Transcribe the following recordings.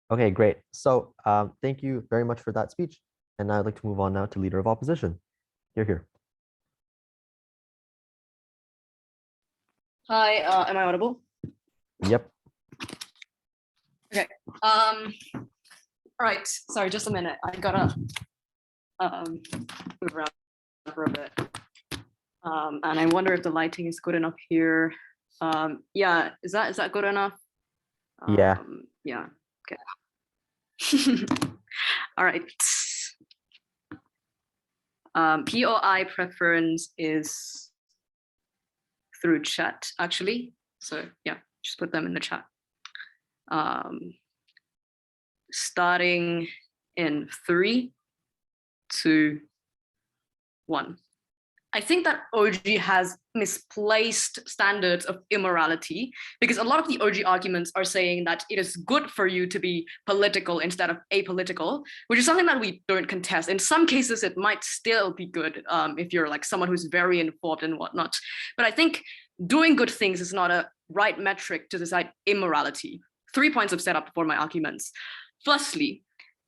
Okay, great. So thank you very much for that speech. And I'd like to move on now to Leader of Opposition. You're here. Hi, am I audible? Yep. Okay. All right. Sorry, just a minute. I gotta move around for a bit. And I wonder if the lighting is good enough here. Yeah, is that good enough? Yeah. Yeah. Okay. All right. POI preference is through chat, actually. So yeah, just put them in the chat. Starting in 3, 2, 1. I think that OG has misplaced standards of immorality because a lot of the OG arguments are saying that it is good for you to be political instead of apolitical, which is something that we don't contest. In some cases, it might still be good if you're like someone who's very informed and whatnot. But I think doing good things is not a right metric to decide immorality. 3 points of setup for my arguments. Firstly,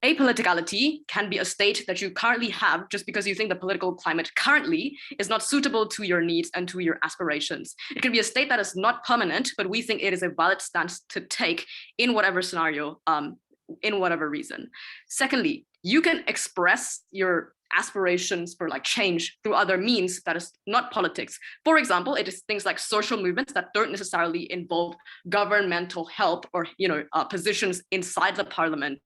apoliticality can be a state that you currently have just because you think the political climate currently is not suitable to your needs and to your aspirations. It can be a state that is not permanent, but we think it is a valid stance to take in whatever scenario, in whatever reason. Secondly, you can express your aspirations for like change through other means that is not politics. For example, it is things like social movements that don't necessarily involve governmental help or positions inside the parliament.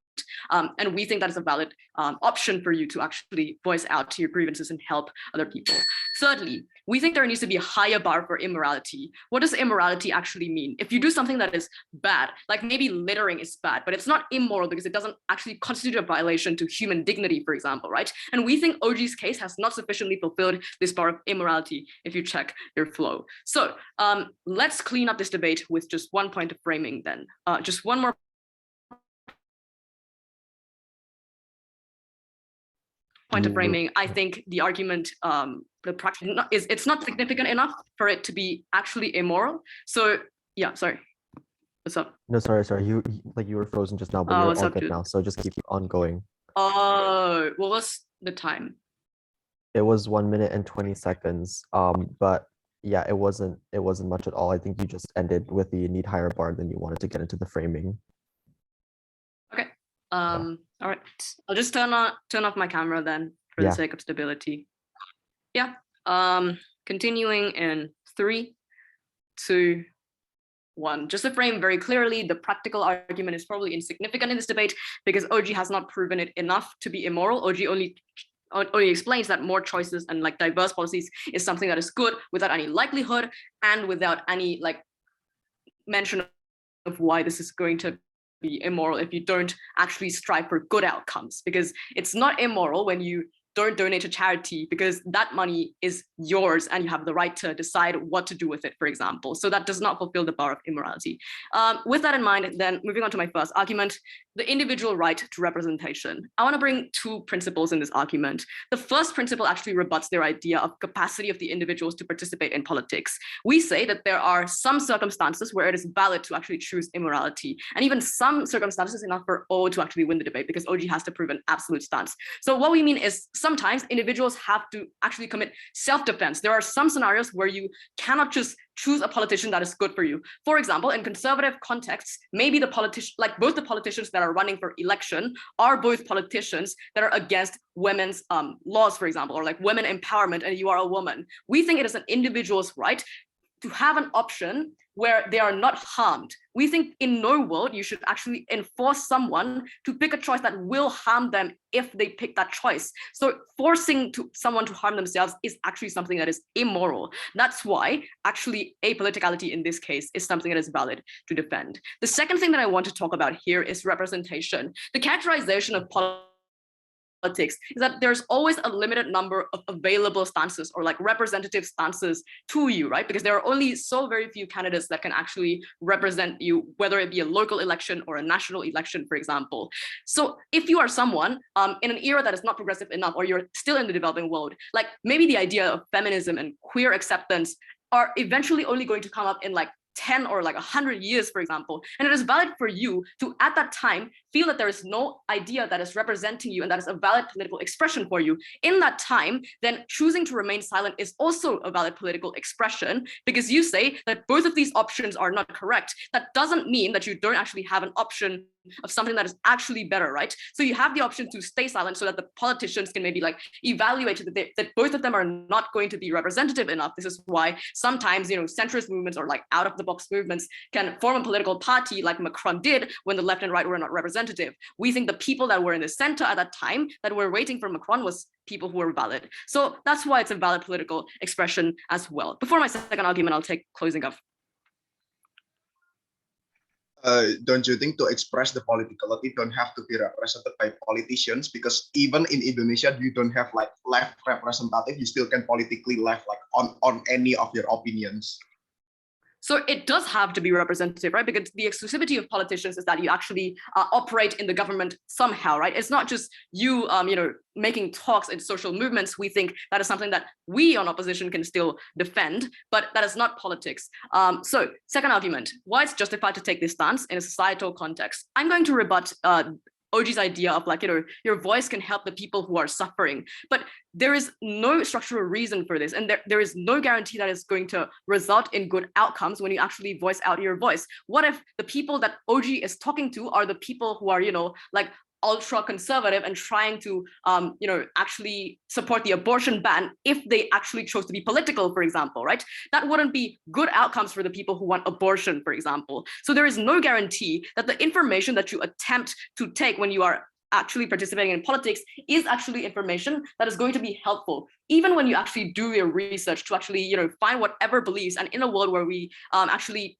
And we think that is a valid option for you to actually voice out to your grievances and help other people. Thirdly, we think there needs to be a higher bar for immorality. What does immorality actually mean? If you do something that is bad, like maybe littering is bad, but it's not immoral because it doesn't actually constitute a violation to human dignity, for example, right? And we think OG's case has not sufficiently fulfilled this bar of immorality if you check your flow. So let's clean up this debate with just one point of framing then. Just one more point of framing. I think the argument, the practice it's not significant enough for it to be actually immoral. So yeah, sorry. What's up? No, sorry. You were frozen just now, but you're all good now. So just keep on going. Oh, what was the time? It was 1 minute and 20 seconds. But yeah, it wasn't much at all. I think you just ended with the need higher bar, then you wanted to get into the framing. Okay. All right. I'll just turn off my camera then for the sake of stability. Yeah. Continuing in 3, 2, 1. Just to frame very clearly, the practical argument is probably insignificant in this debate because OG has not proven it enough to be immoral. OG only explains that more choices and like diverse policies is something that is good without any likelihood and without any like mention of why this is going to be immoral if you don't actually strive for good outcomes, because it's not immoral when you don't donate to charity because that money is yours and you have the right to decide what to do with it, for example. So that does not fulfill the bar of immorality. With that in mind, then moving on to my first argument, the individual right to representation. I want to bring 2 principles in this argument. The first principle actually rebuts their idea of capacity of the individuals to participate in politics. We say that there are some circumstances where it is valid to actually choose immorality, and even some circumstances enough for O to actually win the debate because OG has to prove an absolute stance. So what we mean is sometimes individuals have to actually commit self-defense. There are some scenarios where you cannot just choose a politician that is good for you. For example, in conservative contexts, maybe the politician, like both the politicians that are running for election are both politicians that are against women's laws, for example, or like women empowerment, and you are a woman. We think it is an individual's right to have an option where they are not harmed. We think in no world you should actually enforce someone to pick a choice that will harm them if they pick that choice. So forcing someone to harm themselves is actually something that is immoral. That's why actually apoliticality in this case is something that is valid to defend. The second thing that I want to talk about here is representation. The characterization of politics is that there's always a limited number of available stances or like representative stances to you, right? Because there are only so very few candidates that can actually represent you, whether it be a local election or a national election, for example. So if you are someone in an era that is not progressive enough, or you're still in the developing world, like maybe the idea of feminism and queer acceptance are eventually only going to come up in like 10 or like 100 years, for example. And it is valid for you to, at that time, feel that there is no idea that is representing you and that is a valid political expression for you. In that time, then choosing to remain silent is also a valid political expression, because you say that both of these options are not correct. That doesn't mean that you don't actually have an option of something that is actually better, right? So you have the option to stay silent so that the politicians can maybe like evaluate that both of them are not going to be representative enough. This is why sometimes, you know, centrist movements or like out of the box movements can form a political party like Macron did when the left and right were not representative. We think the people that were in the center at that time that were waiting for Macron was people who were valid. So that's why it's a valid political expression as well. Before my second argument, I'll take closing up. Don't you think to express the politicality don't have to be represented by politicians? Because even in Indonesia, you don't have like left representative, you still can politically left like on any of your opinions. So it does have to be representative, right? Because the exclusivity of politicians is that you actually operate in the government somehow, right? It's not just you, you know, making talks in social movements. We think that is something that we on opposition can still defend, but that is not politics. So second argument, why it's justified to take this stance in a societal context. I'm going to rebut OG's idea of like, you know, your voice can help the people who are suffering, but there is no structural reason for this. And there is no guarantee that it's going to result in good outcomes when you actually voice out your voice. What if the people that OG is talking to are the people who are, you know, like ultra conservative and trying to, you know, actually support the abortion ban if they actually chose to be political, for example, right? That wouldn't be good outcomes for the people who want abortion, for example. So there is no guarantee that the information that you attempt to take when you are actually participating in politics is actually information that is going to be helpful, even when you actually do your research to actually, you know, find whatever beliefs. And in a world where we actually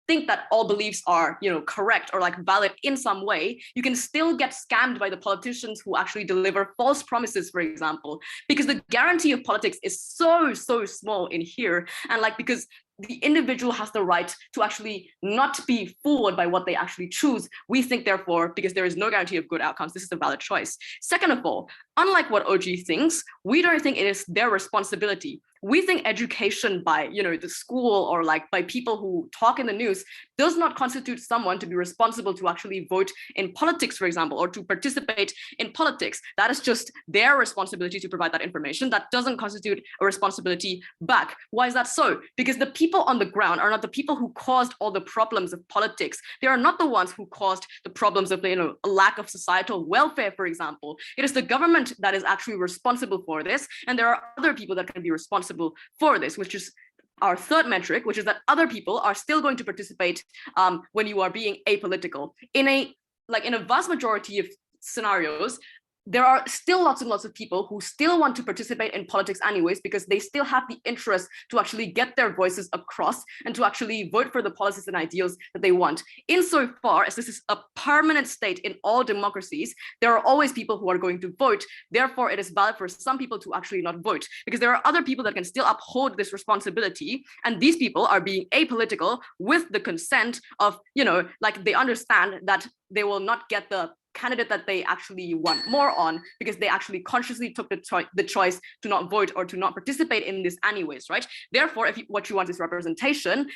think that all beliefs are, you know, correct or like valid in some way, you can still get scammed by the politicians who actually deliver false promises, for example, because the guarantee of politics is so small in here. And like, because the individual has the right to actually not be fooled by what they actually choose. We think, therefore, because there is no guarantee of good outcomes, this is a valid choice. Second of all, unlike what OG thinks, we don't think it is their responsibility. We think education by, you know, the school or like by people who talk in the news does not constitute someone to be responsible to actually vote in politics, for example, or to participate in politics. That is just their responsibility to provide that information. That doesn't constitute a responsibility back. Why is that so? Because the people on the ground are not the people who caused all the problems of politics. They are not the ones who caused the problems of, you know, a lack of societal welfare, for example. It is the government that is actually responsible for this. And there are other people that can be responsible for this, which is our third metric, which is that other people are still going to participate when you are being apolitical. In a vast majority of scenarios, there are still lots and lots of people who still want to participate in politics anyways, because they still have the interest to actually get their voices across and to actually vote for the policies and ideals that they want. Insofar as this is a permanent state in all democracies, there are always people who are going to vote. Therefore, it is valid for some people to actually not vote, because there are other people that can still uphold this responsibility. And these people are being apolitical with the consent of, you know, like they understand that they will not get the candidate that they actually want more on, because they actually consciously took the choice to not vote or to not participate in this anyways, right? Therefore, if what you want is representation,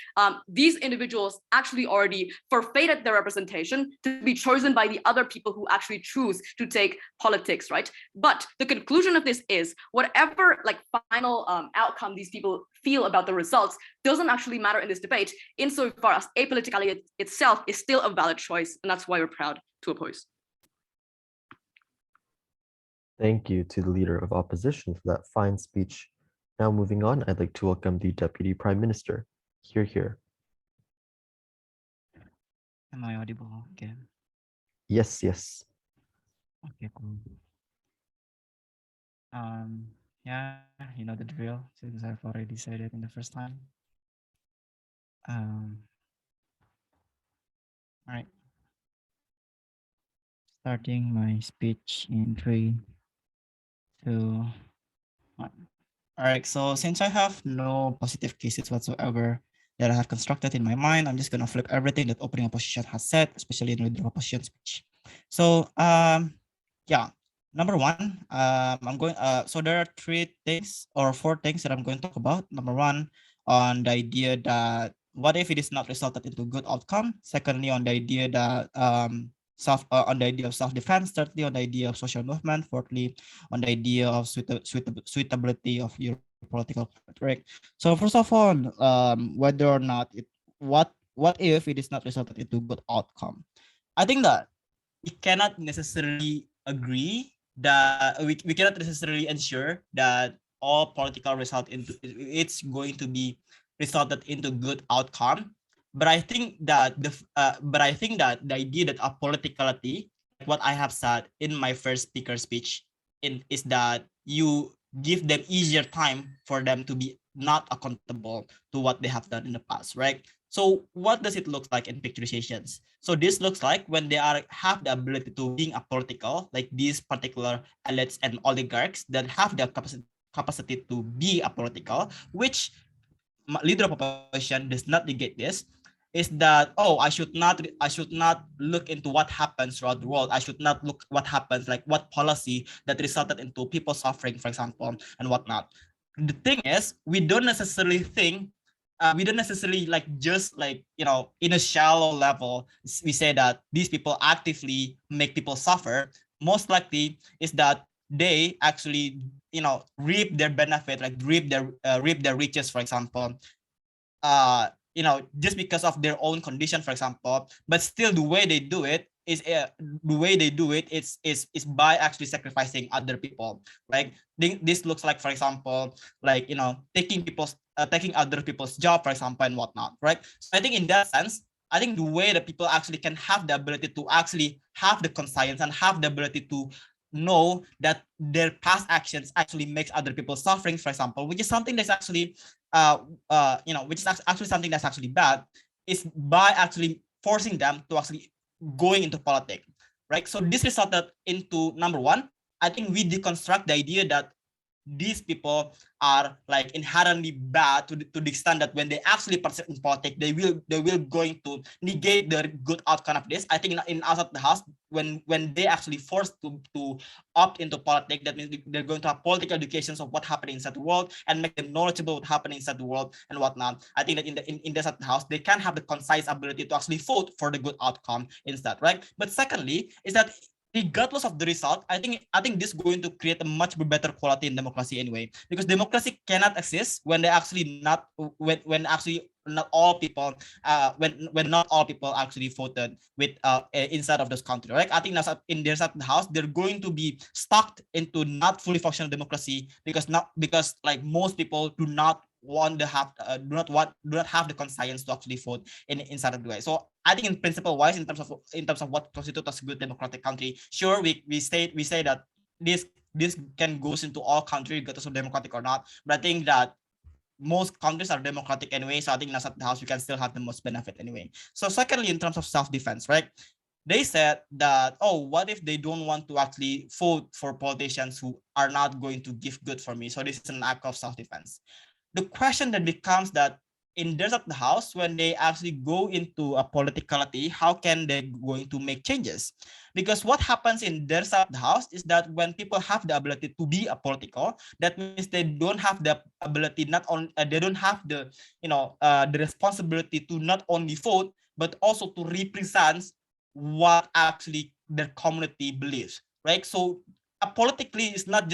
these individuals actually already forfeited their representation to be chosen by the other people who actually choose to take politics, right? But the conclusion of this is whatever like final outcome these people feel about the results doesn't actually matter in this debate, insofar as apoliticality itself is still a valid choice, and that's why we're proud to oppose. Thank you to the Leader of Opposition for that fine speech. Now moving on, I'd like to welcome the Deputy Prime Minister. Hear, hear. Am I audible again? Yes, yes. Okay, cool. Yeah, you know the drill, since I've already said it in the first time. All right. Starting my speech in 3, 2, 1. All right, so since I have no positive cases whatsoever that I have constructed in my mind, I'm just gonna flip everything that opening opposition has said, especially in the opposition speech. So yeah, number one, I'm going. So there are 3 things or 4 things that I'm going to talk about. Number one, on the idea that what if it is not resulted into good outcome? Secondly, on the idea that on the idea of self-defense. Thirdly, on the idea of social movement. Fourthly, on the idea of suitability of your political rhetoric. So first of all, whether or not what if it is not resulted into good outcome? I think that we cannot necessarily agree that we cannot necessarily ensure that all political result into it's going to be resulted into good outcome. But I think that the idea that apoliticality, like what I have said in my first speaker speech, is that you give them easier time for them to be not accountable to what they have done in the past, right? So what does it look like in picturizations? So this looks like when they have the ability to being apolitical, like these particular elites and oligarchs that have the capacity to be apolitical, which leader of opposition does not negate this, is that, oh, I should not look into what happens throughout the world. I should not look what happens, like what policy that resulted into people suffering, for example, and whatnot. The thing is, we don't necessarily like just like, in a shallow level, we say that these people actively make people suffer. Most likely is that they actually, reap their benefit, like reap their riches, for example, just because of their own condition, for example. But still, the way they do it is by actually sacrificing other people. Like this looks like, for example, like, taking other people's job, for example, and whatnot, right? So I think in that sense, I think the way that people actually can have the ability to actually have the conscience and have the ability to know that their past actions actually makes other people suffering, for example, which is something that's actually which is actually something that's actually bad, is by actually forcing them to actually going into politics, right? So this resulted into, number one, I think we deconstruct the idea that these people are like inherently bad to the extent that when they actually participate in politics, they will going to negate the good outcome of this. I think in outside the house, when they actually forced to opt into politics, that means they're going to have political educations of what happening inside the world and make them knowledgeable what happening inside the world and whatnot. I think that in the house, they can have the concise ability to actually vote for the good outcome instead, right? But secondly, is that regardless of the result, I think this is going to create a much better quality in democracy anyway, because democracy cannot exist when they actually not when actually not all people when not all people actually voted with inside of this country, right? I think that's in their side of the house, they're going to be stuck into not fully functional democracy because like most people do not want to have do not have the conscience to actually vote inside of the way. So I think in principle wise, in terms of what constitutes a good democratic country, sure, we say that this can goes into all countries, regardless of democratic or not. But I think that most countries are democratic anyway, so I think inside the house we can still have the most benefit anyway. So secondly, in terms of self-defense, right? They said that, oh, what if they don't want to actually vote for politicians who are not going to give good for me? So this is an act of self-defense. The question then becomes that in their side of the house, when they actually go into a politicality, how can they going to make changes? Because what happens in their side of the house is that when people have the ability to be apolitical, that means they don't have the ability, not only they don't have the the responsibility to not only vote but also to represent what actually their community believes, right? So apolitically is not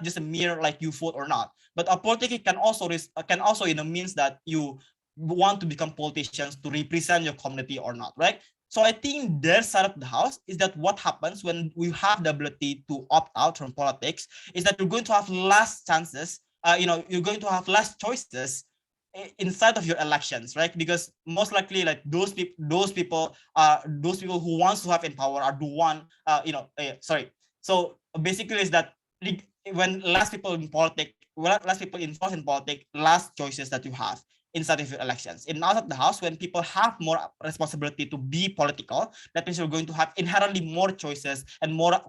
just a mere like you vote or not, but apolitically can also means that you want to become politicians to represent your community or not, right? So I think their side of the house is that what happens when we have the ability to opt out from politics is that you're going to have less chances, you're going to have less choices inside of your elections, right? Because most likely, like those people who wants to have in power are the one, sorry. So basically, is that when less people in politics, less people involved in politics, less choices that you have inside of your elections. In outside of the house, when people have more responsibility to be political, that means you're going to have inherently more choices and more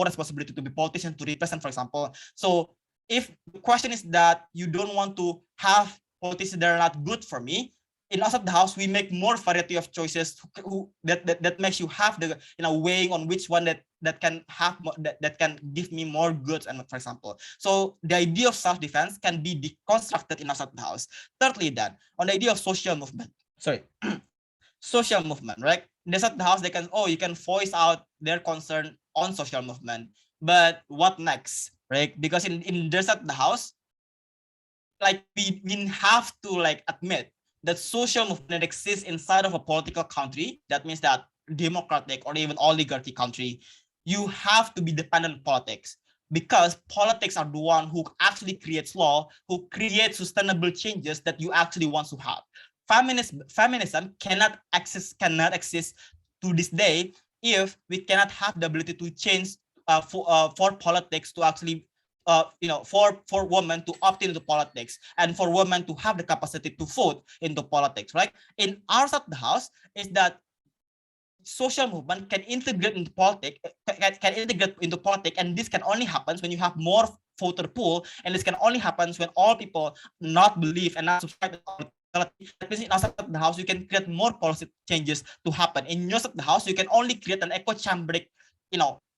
responsibility to be politician, to represent, for example. So if the question is that you don't want to have politicians that are not good for me, in outside the house, we make more variety of choices that makes you have the weighing on which one that can have that can give me more goods, and for example. So the idea of self-defense can be deconstructed in outside the house. Thirdly, then on the idea of social movement, social movement, right? Inside the house, you can voice out their concern on social movement. But what next, right? Because in the house, like we have to like admit that social movement exists inside of a political country. That means that democratic or even oligarchy country, you have to be dependent on politics, because politics are the one who actually creates law, who creates sustainable changes that you actually want to have. Feminism cannot exist to this day if we cannot have the ability to change for politics to actually for women to opt into politics and for women to have the capacity to vote into politics, right? In our side of the house is that social movement can integrate into politics, and this can only happen when you have more voter pool, and this can only happen when all people not believe and not subscribe to politics. That means in outside of the house, you can create more policy changes to happen. In your side of the house, you can only create an echo chamberic,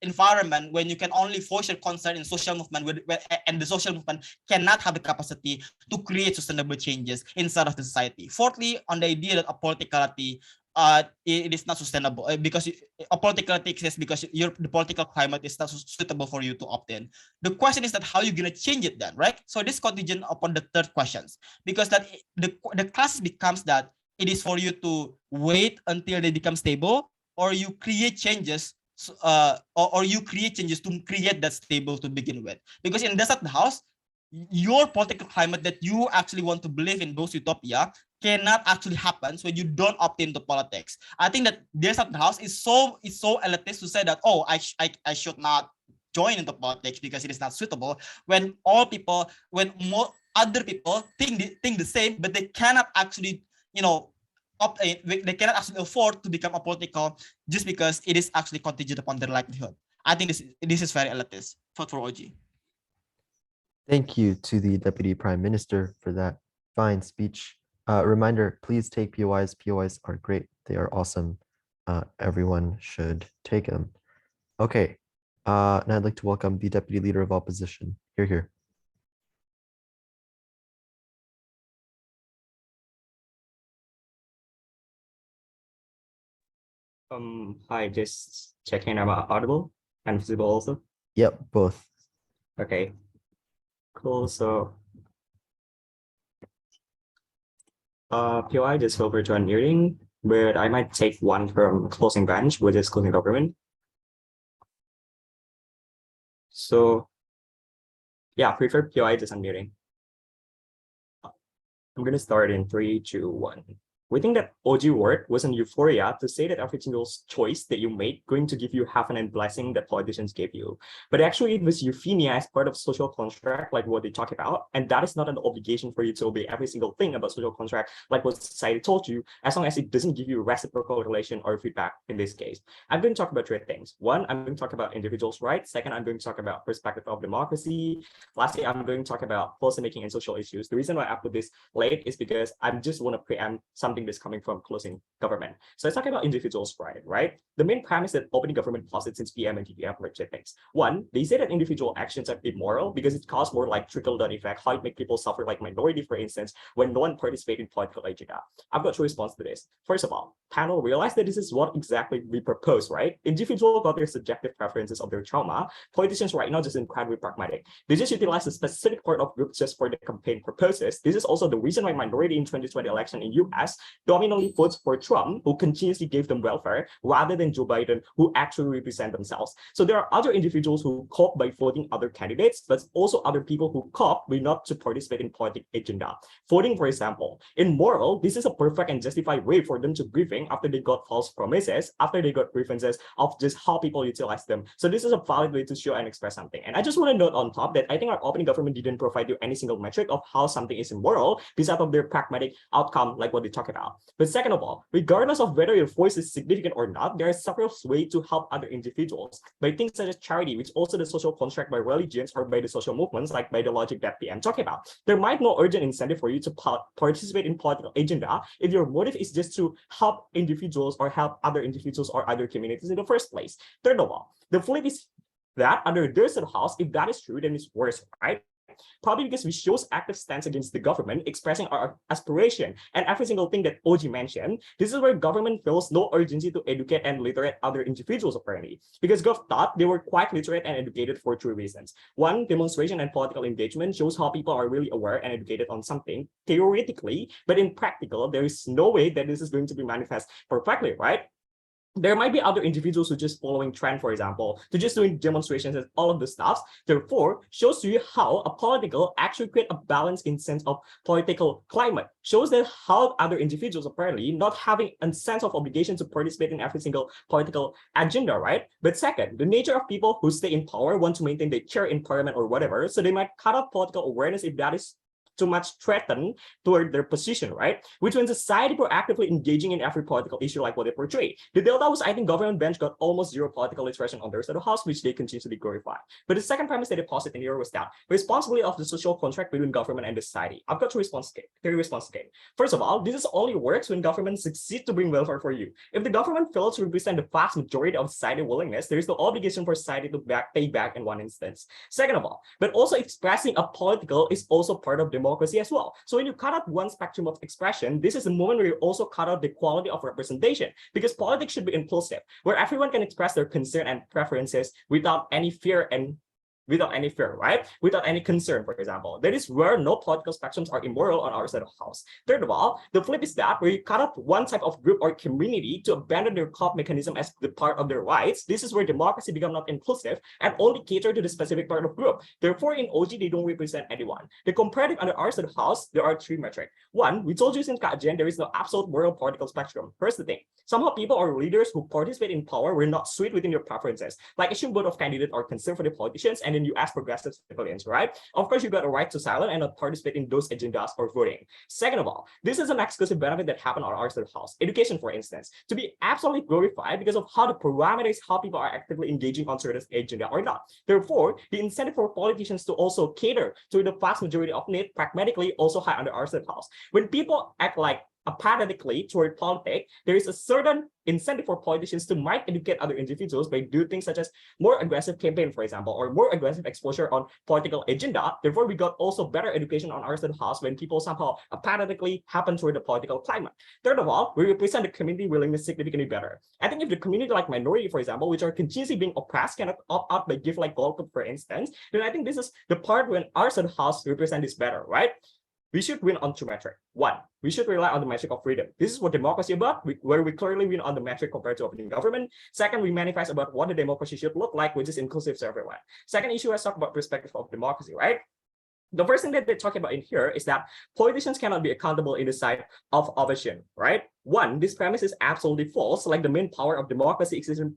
environment when you can only voice your concern in social movement, and the social movement cannot have the capacity to create sustainable changes inside of the society. Fourthly, on the idea that apoliticality, it is not sustainable because apoliticality exists because the political climate is not suitable for you to opt in. The question is that how you're gonna change it then, right? So this contingent upon the third questions, because that the class becomes that it is for you to wait until they become stable, or you create changes or you create changes to create that stable to begin with. Because in the house, your political climate that you actually want to believe in those utopia cannot actually happen when you don't opt into politics. I think that this house is so elitist to say that, oh, I should not join into politics because it is not suitable, when more other people think the same, but they cannot actually they cannot actually afford to become apolitical just because it is actually contingent upon their livelihood. I think this is very elitist. Vote for OG. Thank you to the Deputy Prime Minister for that fine speech. Reminder, please take POIs. POIs are great. They are awesome. Everyone should take them. Okay. Now I'd like to welcome the Deputy Leader of Opposition. Here. Hi, just checking am I audible and visible also? Yep, both. Okay, cool. So POI just over to unmuting, but I might take one from closing bench, which is closing government. So yeah, prefer POI just unmuting. I'm gonna start in 3, 2, 1. We think that OG word was an euphoria to say that every single choice that you made going to give you heaven and blessing that politicians gave you. But actually it was euphemia as part of social contract, like what they talk about. And that is not an obligation for you to obey every single thing about social contract, like what society told you, as long as it doesn't give you reciprocal relation or feedback in this case. I'm going to talk about 3 things. 1, I'm going to talk about individuals' rights. 2nd, I'm going to talk about perspective of democracy. Lastly, I'm going to talk about policymaking and social issues. The reason why I put this late is because I just want to preempt something that's coming from closing government. So let's talk about individuals' right? The main premise that opening government posits since PM and TPM were 2 things. 1, they say that individual actions are immoral because it causes more like trickle-down effect, how it make people suffer like minority, for instance, when no one participates in political agenda. I've got 2 responses to this. First of all, panel realize that this is what exactly we propose, right? Individuals got their subjective preferences of their trauma. Politicians right now just incredibly pragmatic. They just utilize a specific part of groups just for the campaign purposes. This is also the reason why minority in 2020 election in US dominantly votes for Trump, who continuously gave them welfare, rather than Joe Biden, who actually represent themselves. So there are other individuals who cope by voting other candidates, but also other people who cope by not to participate in political agenda. Voting, for example, in moral, this is a perfect and justified way for them to grieving after they got false promises, after they got grievances of just how people utilize them. So this is a valid way to show and express something. And I just want to note on top that I think our opening government didn't provide you any single metric of how something is immoral, besides of their pragmatic outcome, like what they talk about. out. But second of all, regardless of whether your voice is significant or not, there are several ways to help other individuals by things such as charity, which also the social construct by religions or by the social movements, like by the logic that PM talking about. There might no urgent incentive for you to participate in political agenda if your motive is just to help individuals or help other individuals or other communities in the first place. Third of all, the flip is that under their set of house, if that is true, then it's worse, right? Probably because we shows active stance against the government, expressing our aspiration and every single thing that OG mentioned. This is where government feels no urgency to educate and literate other individuals apparently, because Gov thought they were quite literate and educated for two reasons. One, demonstration and political engagement shows how people are really aware and educated on something theoretically, but in practical, there is no way that this is going to be manifest perfectly, right? There might be other individuals who just following trend, for example, to just doing demonstrations and all of the stuff. Therefore, shows to you how a political actually create a balance in sense of political climate. Shows that how other individuals apparently not having a sense of obligation to participate in every single political agenda, right? But second, the nature of people who stay in power want to maintain their chair in parliament or whatever, so they might cut off political awareness if that is too much threatened toward their position, right? Which when society proactively engaging in every political issue like what they portray. The delta was, I think, government bench got almost zero political expression on their side of the house, which they continuously glorify. But the second premise that they posit in here was that responsibility of the social contract between government and the society. I've got three responses. First of all, this only works when government succeed to bring welfare for you. If the government fails to represent the vast majority of society willingness, there is no obligation for society to pay back in one instance. Second of all, but also expressing a political is also part of democracy as well. So when you cut out one spectrum of expression, this is the moment where you also cut out the quality of representation, because politics should be inclusive, where everyone can express their concern and preferences without any fear, right? Without any concern, for example. That is where no political spectrums are immoral on our side of the house. Third of all, the flip is that where you cut out one type of group or community to abandon their co-op mechanism as the part of their rights, this is where democracy becomes not inclusive and only cater to the specific part of group. Therefore, in OG, they don't represent anyone. The comparative under our side of the house, there are three metrics. One, we told you since Kajen, there is no absolute moral political spectrum. Here's the thing. Somehow people or leaders who participate in power were not suited within your preferences, like issue vote of candidate or conservative politicians, and then you ask progressive civilians, right? Of course, you got a right to silence and not participate in those agendas or voting. Second of all, this is an exclusive benefit that happened on our side of the house. Education, for instance, to be absolutely glorified because of how the parameters how people are actively engaging on certain agenda or not. Therefore, the incentive for politicians to also cater to the vast majority of need pragmatically also high under our side of the house. When people act like apathetically toward politics, there is a certain incentive for politicians to might educate other individuals by doing things such as more aggressive campaign, for example, or more aggressive exposure on political agenda. Therefore, we got also better education on our side of the house when people somehow apathetically happen toward the political climate. Third of all, we represent the community willingness significantly better. I think if the community like minority, for example, which are continuously being oppressed, cannot opt out by give like golf, for instance, then I think this is the part when our side of the house represent this better, right? We should win on two metrics. One, we should rely on the metric of freedom. This is what democracy about, where we clearly win on the metric compared to opening government. Second, we manifest about what the democracy should look like, which is inclusive to everyone. Second issue, let's talk about perspective of democracy, right? The first thing that they're talking about in here is that politicians cannot be accountable in the side of opposition, right? One, this premise is absolutely false. Like the main power of democracy exists in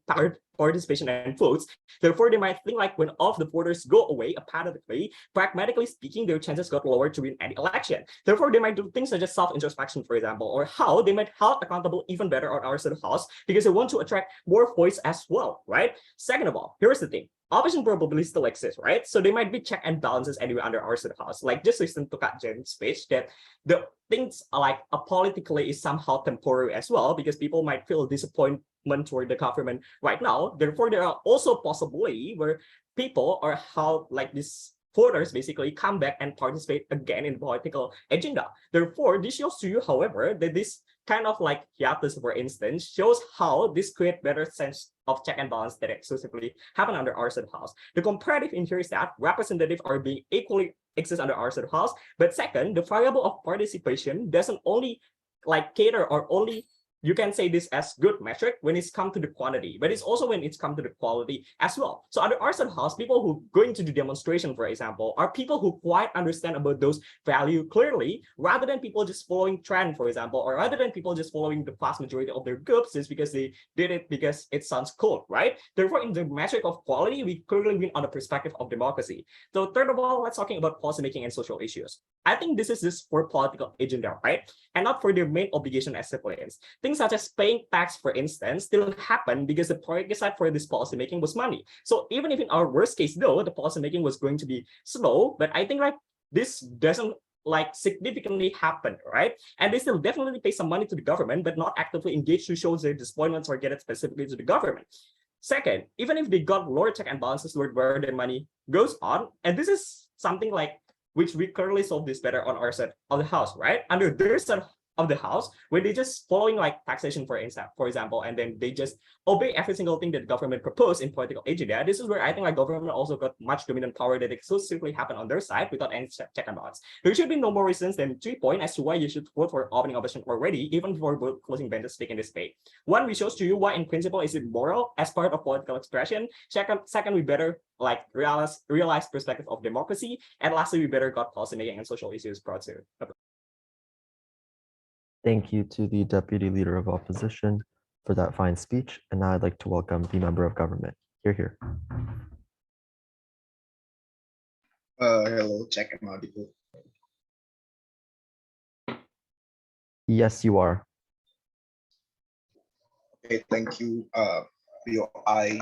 participation and votes. Therefore, they might think like when all of the voters go away apathetically, pragmatically speaking, their chances got lower to win any election. Therefore, they might do things such as self-introspection, for example, or how they might help accountable even better on our side of the house because they want to attract more voice as well, right? Second of all, here's the thing. Opposition probably still exists, right? So they might be check and balances anyway under our side of the house. Like just listen to Kak Jen's speech that the things like apolitically is somehow temporary as well because people might feel disappointment toward the government right now. Therefore, there are also possibility where people or how like this voters basically come back and participate again in the political agenda. Therefore, this shows to you, however, that this kind of like hiatus, for instance, shows how this create better sense of check and balance that exclusively happen under our side of house. The comparative in here is that representatives are being equally exist under our side of house. But second, the variable of participation doesn't only like cater or only you can say this as good metric when it's come to the quantity, but it's also when it's come to the quality as well. So under Arts and House, people who going to the demonstration, for example, are people who quite understand about those value clearly, rather than people just following trend, for example, or rather than people just following the vast majority of their groups just because they did it because it sounds cool, right? Therefore, in the metric of quality, we clearly win on the perspective of democracy. So third of all, let's talking about policymaking and social issues. I think this is just for political agenda, right? And not for their main obligation as civilians. Things such as paying tax, for instance, still happen because the prerequisite for this policymaking was money. So even if in our worst case, though, the policymaking was going to be slow, but I think like this doesn't like significantly happen, right? And they still definitely pay some money to the government, but not actively engage to show their disappointments or get it specifically to the government. Second, even if they got lower check and balances toward where their money goes on, and this is something like which we currently solve this better on our side of the house, right? Under their side of the house, where they just following like taxation, for example, and then they just obey every single thing that the government proposed in political agenda. This is where I think like government also got much dominant power that it so simply happen on their side without any check and balance. There should be no more reasons than 3 points as to why you should vote for opening opposition already, even before closing benches taking this debate. One, we shows to you why in principle is it moral as part of political expression. Second, we better like realize perspective of democracy. And lastly, we better got policymaking and social issues brought to. Thank you to the Deputy Leader of Opposition for that fine speech. And now I'd like to welcome the Member of Government. Here. Hello, check and audible. Yes, you are. Okay, thank you. POI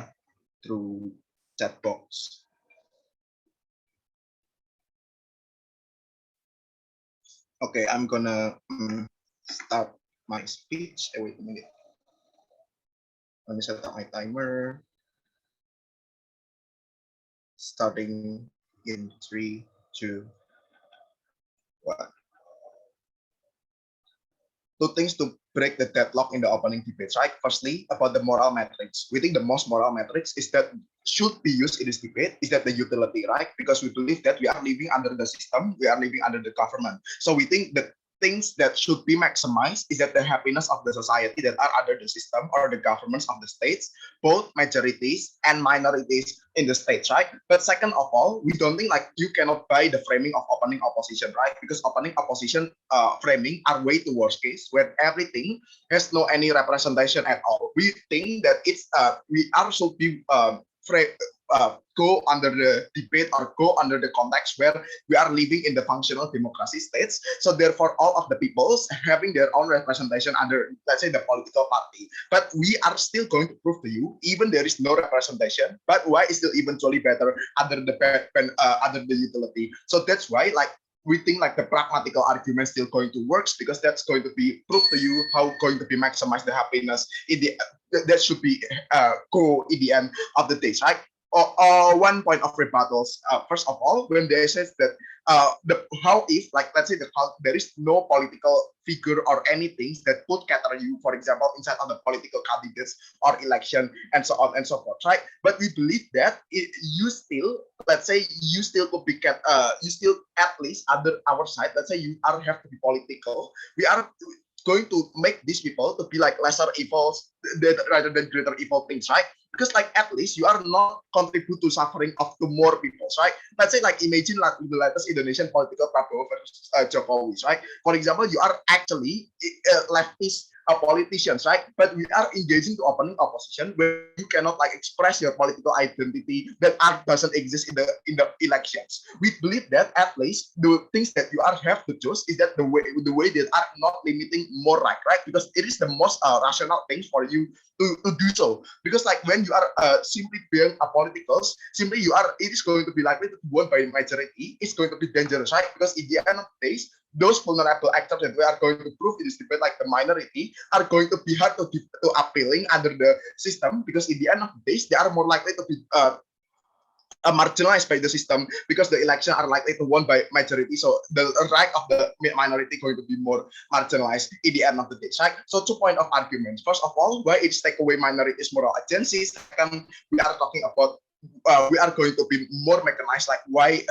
through chat box. Okay, I'm gonna start my speech. Wait a minute. Let me set up my timer. Starting in 3, 2, 1. Two things to break the deadlock in the opening debates, right? Firstly, about the moral metrics. We think the most moral metrics is that should be used in this debate is that the utility, right? Because we believe that we are living under the system, we are living under the government. So we think that things that should be maximized is that the happiness of the society that are under the system or the governments of the states, both majorities and minorities in the states, right? But second of all, we don't think like you cannot buy the framing of opening opposition, right? Because opening opposition framing are way too worst case where everything has no any representation at all. We think that it's we are should be go under the debate or go under the context where we are living in the functional democracy states. So therefore, all of the peoples having their own representation under, let's say, the political party. But we are still going to prove to you, even there is no representation, but why is still eventually better under the under the utility. So that's why, like, we think like the pragmatical argument still going to work because that's going to be proved to you how going to be maximize the happiness in the that should be go in the end of the day, right? One point of rebuttals. First of all, when they says that how if, like, let's say there is no political figure or anything that could cater you, for example, inside of the political candidates or election and so on and so forth, right? But we believe that you still, let's say, you still could be you still at least under our side. Let's say you are have to be political. We are going to make these people to be like lesser evils rather than greater evil things, right? Because like at least you are not contribute to suffering of the more people, right? Let's say like imagine like the latest Indonesian political Prabowo versus Jokowi, right? For example, you are actually leftist politicians, right? But we are engaging to opening opposition where you cannot like express your political identity that doesn't exist in the elections. We believe that at least the things that you are have to choose is that the way that are not limiting more right? Because it is the most rational thing for you to do so. Because like when you are simply being a politicals, simply it is going to be likely to be won by majority. It's going to be dangerous, right? Because in the end of the days, those vulnerable actors that we are going to prove in this debate, like the minority, are going to be hard to appealing under the system because in the end of the days, they are more likely to be marginalized by the system because the election are likely to won by majority. So the right of the minority going to be more marginalized in the end of the day, right? So 2 points of arguments. First of all, why it's take away minorities' moral agency. Second, we are talking about we are going to be more mechanized, like why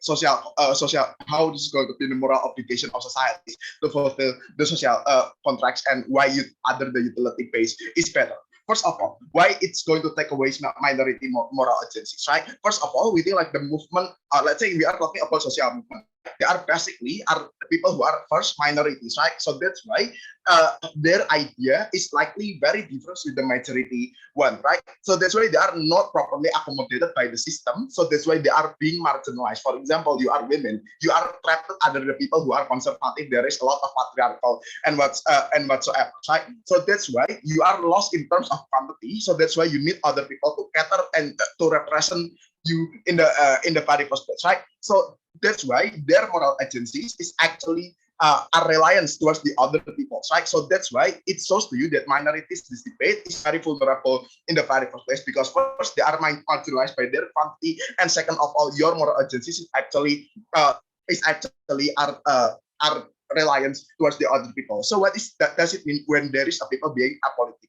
how this is going to be the moral obligation of society to fulfill the social contracts, and why other the utility base is better. First of all, why it's going to take away minority moral agencies, right? First of all, we think like the movement, let's say we are talking about social movement. They are basically the people who are first minorities, right? So that's why their idea is likely very different with the majority one, right? So that's why they are not properly accommodated by the system. So that's why they are being marginalized. For example, you are women, you are trapped under the people who are conservative. There is a lot of patriarchal and whatsoever, right? So that's why you are lost in terms of quantity. So that's why you need other people to cater and to represent you in the very first place, right? So that's why their moral agencies is actually a reliance towards the other people, right? So that's why it shows to you that minorities, this debate is very vulnerable in the very first place, because first they are marginalized by their quantity, and second of all, your moral agencies is actually our reliance towards the other people. So what does it mean when there is a people being apolitical?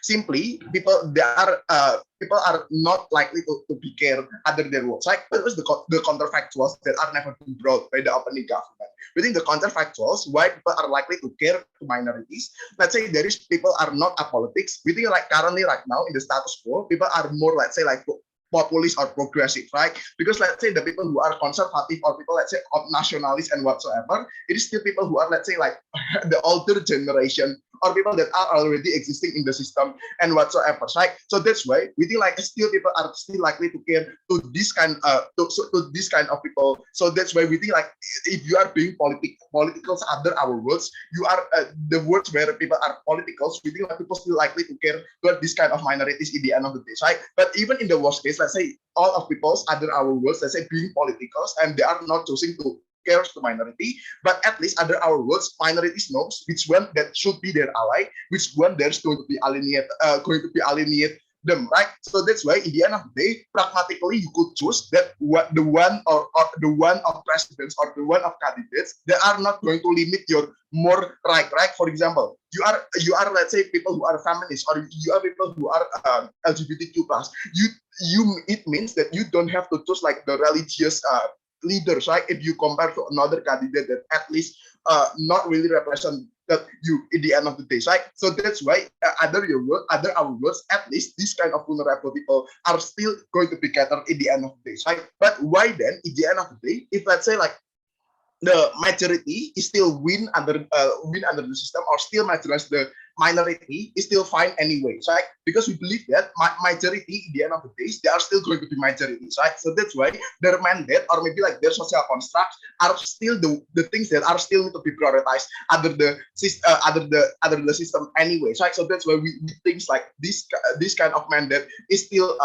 Simply, people are not likely to be care under their words. Like what was the counterfactuals that are never been brought by the opening government? Within the counterfactuals, why people are likely to care to minorities? Let's say there is people are not apolitics. We think like currently right now in the status quo, people are more, let's say, like populist or progressive, right? Because let's say the people who are conservative or people, let's say, of nationalists and whatsoever, it is still people who are, let's say, like the older generation or people that are already existing in the system and whatsoever, right? So that's why we think like still people are still likely to care to this kind to this kind of people. So that's why we think like if you are being politicals under our words, you are the words where people are politicals. We think like people still likely to care toward this kind of minorities in the end of the day, right? But even in the worst case, let's say all of people's under our words, let's say being politicals, and they are not choosing to care to minority, but at least under our words, minorities knows which one that should be their ally, which one there's going to be alienate them, right? So that's why in the end of the day, pragmatically, you could choose that the one or the one of presidents or the one of candidates that are not going to limit your more right. For example, you are let's say people who are feminists, or you are people who are LGBTQ plus. It means that you don't have to choose like the religious leaders, right? If you compare to another candidate that at least not really represent that you in the end of the day, right? So that's why under our words, at least this kind of vulnerable people are still going to be catered in the end of the day, right? But why then, in the end of the day, if let's say like the majority is still win under the system, or still marginalize the minority is still fine anyway, right? Because we believe that majority in the end of the day, they are still going to be majorities, right? So that's why their mandate or maybe like their social constructs are still the things that are still need to be prioritized under the system anyway, right? So that's why we things like this kind of mandate is still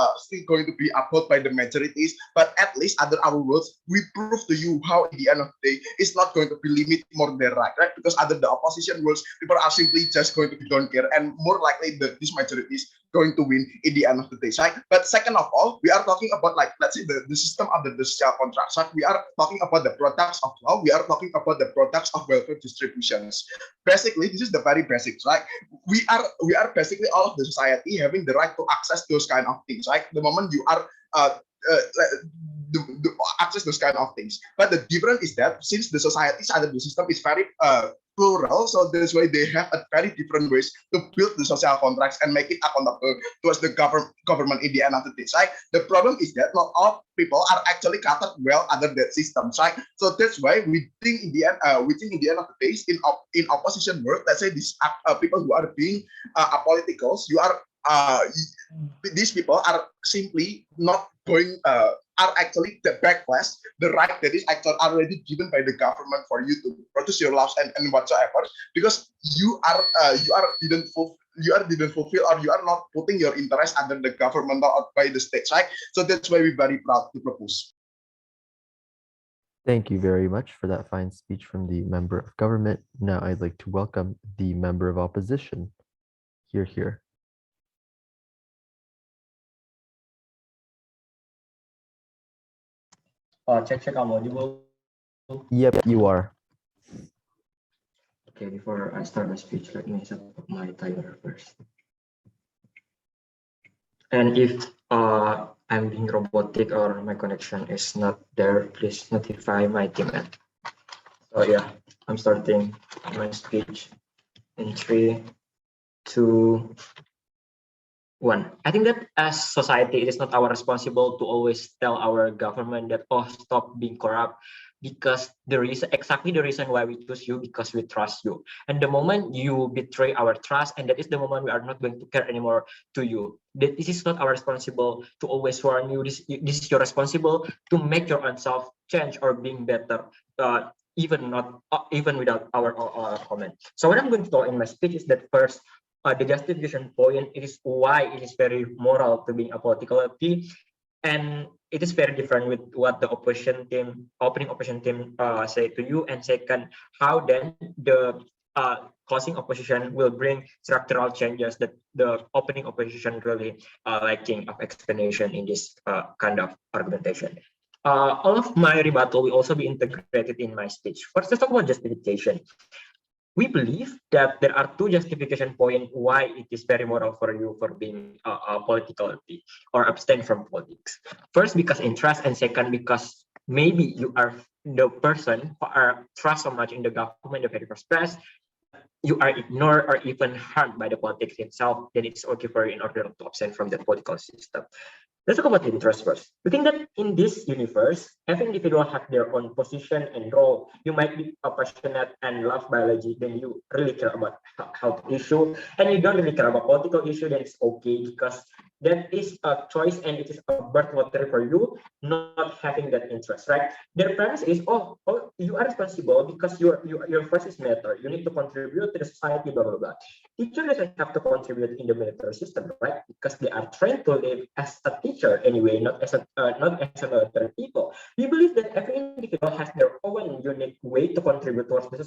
going to be upheld by the majorities, but at least under our words, we prove to you how in the end of the day it's not going to be limit more their right? Because under the opposition words, people are simply just going to be don't care, and more likely this majority is going to win in the end of the day, right? But second of all, we are talking about like, let's say the system under the social contract, right? We are talking about the products of law, we are talking about the products of welfare distributions. Basically, this is the very basics, right? We are basically all of the society having the right to access those kind of things, right? The moment you are access those kind of things. But the difference is that since the societies under the system is very plural, so that's why they have a very different ways to build the social contracts and make it accountable towards the government in the end of the day, right? The problem is that not all people are actually catered well under that system, right? So that's why we think in the end of the day, in opposition work, let's say these people who are being apoliticals, these people are simply not going are actually the backlash, the right that is actually already given by the government for you to produce your laws and whatsoever, because you didn't fulfill, or you are not putting your interest under the government or by the state, right? So that's why we're very proud to propose. Thank you very much for that fine speech from the member of government. Now I'd like to welcome the member of opposition. Here. Check, I'm audible. Yep, you are. Okay, before I start my speech, let me set up my timer first. And if I I'm being robotic or my connection is not there, please notify my teammate. So yeah, I'm starting my speech in 3, 2, 1. I think that as society, it is not our responsible to always tell our government that, oh, stop being corrupt, because exactly the reason why we choose you, because we trust you. And the moment you betray our trust, and that is the moment we are not going to care anymore to you. That this is not our responsible to always warn you. This is your responsible to make your own self change or being better. Even without our comment. So what I'm going to talk in my speech is that first, the justification point, it is why it is very moral to being apoliticality, and it is very different with what the opening opposition team say to you. And second, how then the closing opposition will bring structural changes that the opening opposition really lacking of explanation in this kind of argumentation. All of my rebuttal will also be integrated in my speech. First, let's talk about justification. We believe that there are two justification points why it is very moral for you for being politicality or abstain from politics. First, because interest, and second, because maybe you are the person who are trust so much in the government in the very first place, you are ignored or even harmed by the politics itself, then it's okay for you in order to abstain from the political system. Let's talk about interest first. We think that in this universe, every individual have their own position and role. You might be passionate and love biology, then you really care about health issue, and you don't really care about political issue, then it's okay, because that is a choice and it is a birth lottery for you not having that interest, right? Their premise is, oh, you are responsible because your voices matter. You need to contribute to the society, blah blah blah. Teacher doesn't have to contribute in the military system, right? Because they are trained to live as a teacher anyway, not as a military people. We believe that every individual has their own unique way to contribute towards the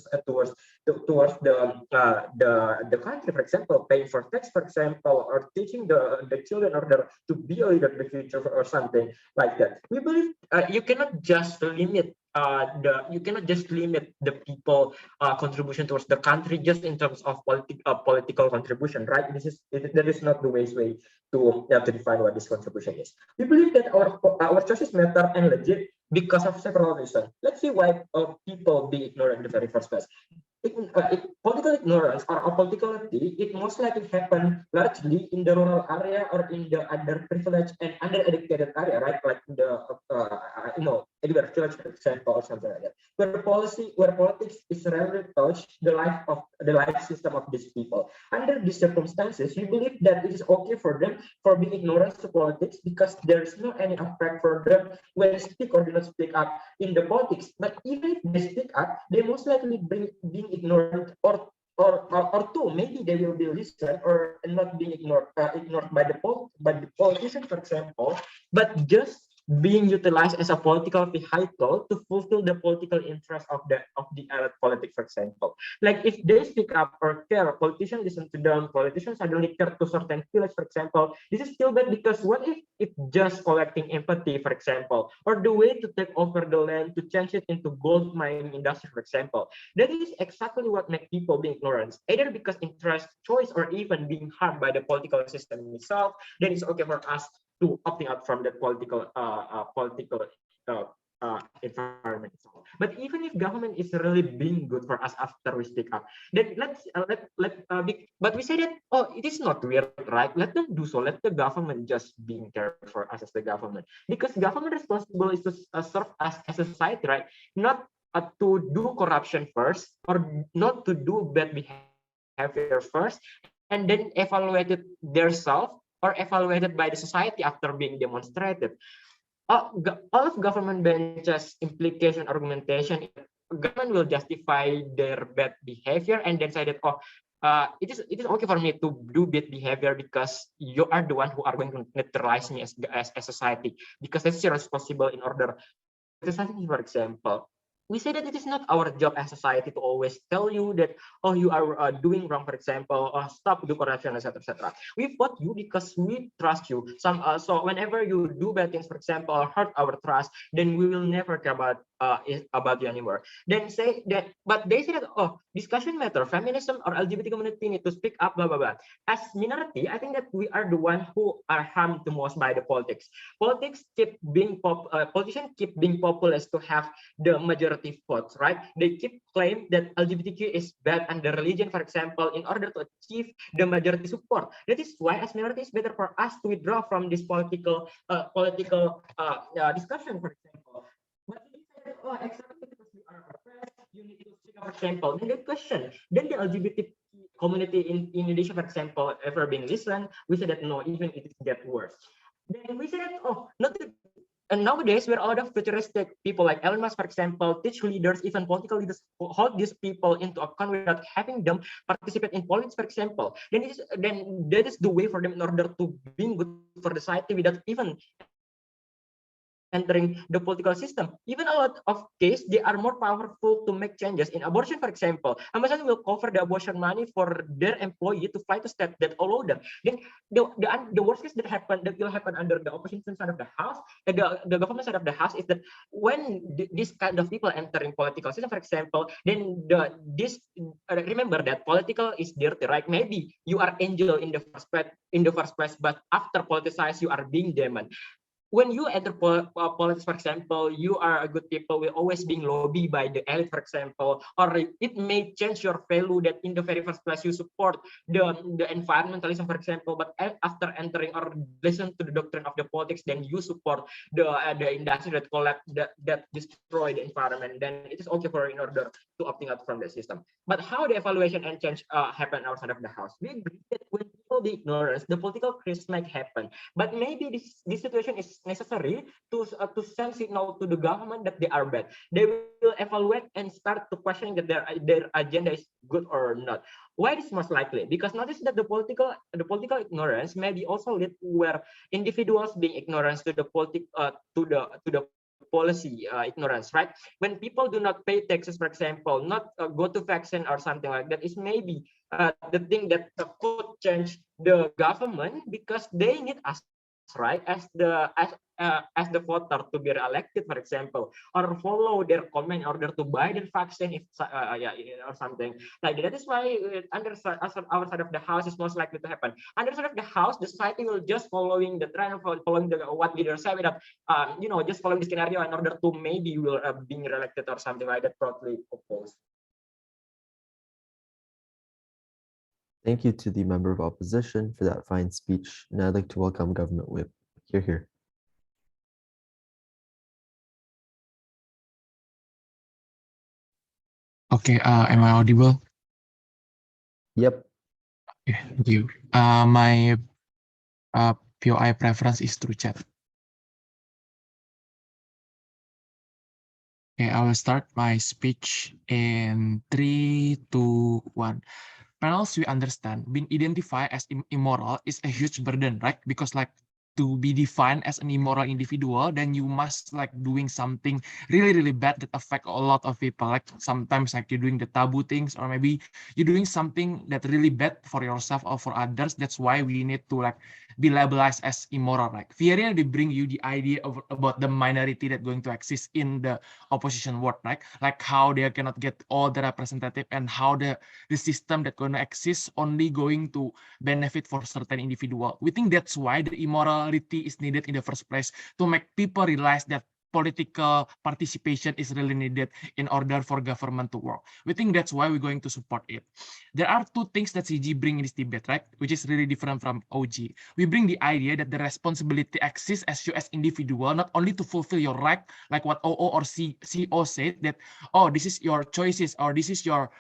country. For example, paying for tax, for example, or teaching the children order to be a leader in the future or something like that. We believe you cannot just limit the people contribution towards the country just in terms of political contribution, right? That is not the way to define what this contribution is. We believe that our choices matter and legit because of several reasons. Let's see why people be ignorant in the very first place. Political ignorance or apoliticality, it most likely happen largely in the rural area or in the underprivileged and undereducated area, right? Like in the educated village, for example, or something like that, where politics is rarely touched the life system of these people. Under these circumstances, we believe that it is okay for them for being ignorant to politics because there is no any effect for them when they speak or do not speak up in the politics. But even if they speak up, they most likely being ignorant or two, maybe they will be listened or not being ignored by the politician, for example, but just being utilized as a political vehicle to fulfill the political interest of the elite politics, for example. Like if they speak up or care, politicians listen to them, politicians suddenly care to certain village, for example. This is still bad because what if it just collecting empathy, for example, or the way to take over the land to change it into gold mining industry, for example. That is exactly what makes people be ignorant, either because interest, choice, or even being harmed by the political system itself. Then it's okay for us to opting out from that political environment. But even if government is really being good for us after we speak up, then but we say that, oh, it is not weird, right? Let them do so. Let the government just being there for us as the government, because government responsible is to serve us as a society, right? Not to do corruption first or not to do bad behavior first and then evaluate it themselves or evaluated by the society after being demonstrated. All of government benches implication argumentation, government will justify their bad behavior and then say that, oh, it is okay for me to do bad behavior because you are the one who are going to neutralize me as society, because that's irresponsible in order society, for example. We say that it is not our job as society to always tell you that, oh, you are doing wrong, for example, or stop do corruption, etc., etc. We vote you because we trust you. So whenever you do bad things, for example, or hurt our trust, then we will never care about is about you anymore. Then say that, but they say that, oh, discussion matter, feminism or LGBT community need to speak up, blah blah blah. As minority, I think that we are the one who are harmed the most by the politics. Politics keep being politicians keep being populist to have the majority votes, right? They keep claim that LGBTQ is bad under religion, for example, in order to achieve the majority support. That is why, as minority, it's better for us to withdraw from this political discussion, for example. But if you say, oh, exactly because we are oppressed, you need to speak up, for example. Then the question, then the LGBT community in Indonesia, for example, ever being listened, we say that no, even it get worse. Then we say that, oh, not to, and nowadays, where a lot of futuristic people like Elon Musk, for example, teach leaders, even political leaders, hold these people into account without having them participate in politics, for example. Then that is the way for them in order to be good for the society without even entering the political system. Even a lot of cases, they are more powerful to make changes. In abortion, for example, Amazon will cover the abortion money for their employee to fight a state that allow them. Then the worst case that will happen under the opposition side of the house, the government side of the house, is that when this kind of people entering political system, for example, then remember that political is dirty, right? Maybe you are angel in the first place, but after politicized, you are being demon. When you enter politics, for example, you are a good people will always being lobbied by the elite, for example, or it may change your value that in the very first place you support the environmentalism, for example, but after entering or listen to the doctrine of the politics, then you support the industry that collapse, that destroy the environment. Then it is okay for in order to opting out from the system. But how the evaluation and change happen outside of the house? We agree that when people be ignorance, the political crisis might happen. But maybe this situation is necessary to send signal to the government that they are bad. They will evaluate and start to question that their agenda is good or not. Why this most likely? Because notice that the political ignorance may be also lead where individuals being ignorant to the policy ignorance, right? When people do not pay taxes, for example, not go to vaccine or something like that, is maybe the thing that could change the government, because they need us, right, as the voter to be re-elected, for example, or follow their comment in order to buy the vaccine, if or something like that. That is why under our side of the house is most likely to happen. Under side of the house, the society will just following the trend, following what leaders say, without just following the scenario in order to maybe will being re-elected or something like that. Probably opposed. Thank you to the member of opposition for that fine speech, and I'd like to welcome Government Whip. Here. Okay, am I audible? Yep. Okay, thank you. My POI preference is through chat. Okay, I will start my speech in 3, 2, 1. Panels, we understand being identified as immoral is a huge burden, right? Because like to be defined as an immoral individual, then you must like doing something really, really bad that affect a lot of people. Like sometimes like you're doing the taboo things, or maybe you're doing something that really bad for yourself or for others. That's why we need to like be labelized as immoral. Like Fierian, they bring you the idea of about the minority that going to exist in the opposition world, right? Like how they cannot get all the representative, and how the system that going to exist only going to benefit for certain individual. We think that's why the immorality is needed in the first place, to make people realize that political participation is really needed in order for government to work. We think that's why we're going to support it. There are two things that CG bring in this debate, right? Which is really different from OG. We bring the idea that the responsibility exists as you as individual, not only to fulfill your right, like what OO or CO said, that, oh, this is your choices, or this is your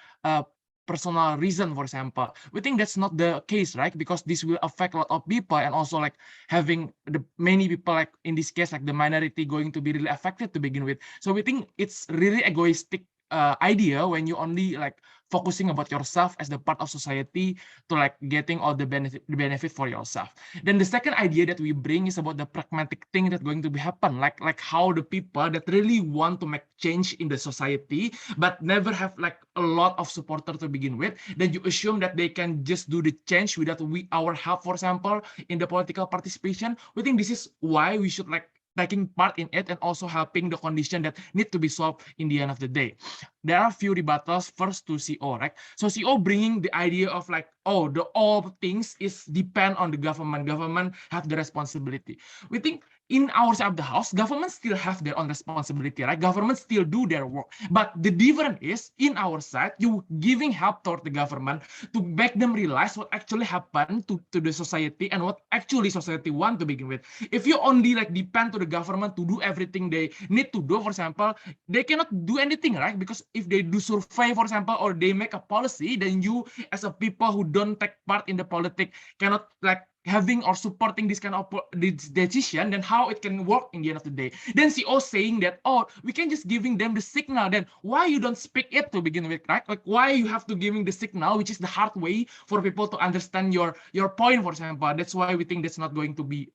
personal reason, for example. We think that's not the case, right? Because this will affect a lot of people, and also like having the many people, like in this case, like the minority going to be really affected to begin with. So we think it's really egoistic idea when you only like focusing about yourself as the part of society to like getting all the benefit for yourself. Then the second idea that we bring is about the pragmatic thing that's going to be happen, like how the people that really want to make change in the society but never have like a lot of supporter to begin with, then you assume that they can just do the change without our help, for example, in the political participation. We think this is why we should like taking part in it and also helping the condition that need to be solved in the end of the day. There are a few rebuttals first to CO, right? So CO bringing the idea of like, oh, the all things is depend on the government. Government have the responsibility. We think in our side of the house, government still have their own responsibility, right? Government still do their work. But the difference is in our side, you giving help toward the government to make them realize what actually happened to the society and what actually society want to begin with. If you only like depend to the government to do everything they need to do, for example, they cannot do anything, right? Because if they do survey, for example, or they make a policy, then you as a people who don't take part in the politics cannot like having or supporting this kind of this decision, then how it can work in the end of the day. Then CO saying that, oh, we can just giving them the signal, then why you don't speak it to begin with, right? Like why you have to giving the signal, which is the hard way for people to understand your point, for example. That's why we think that's not going to be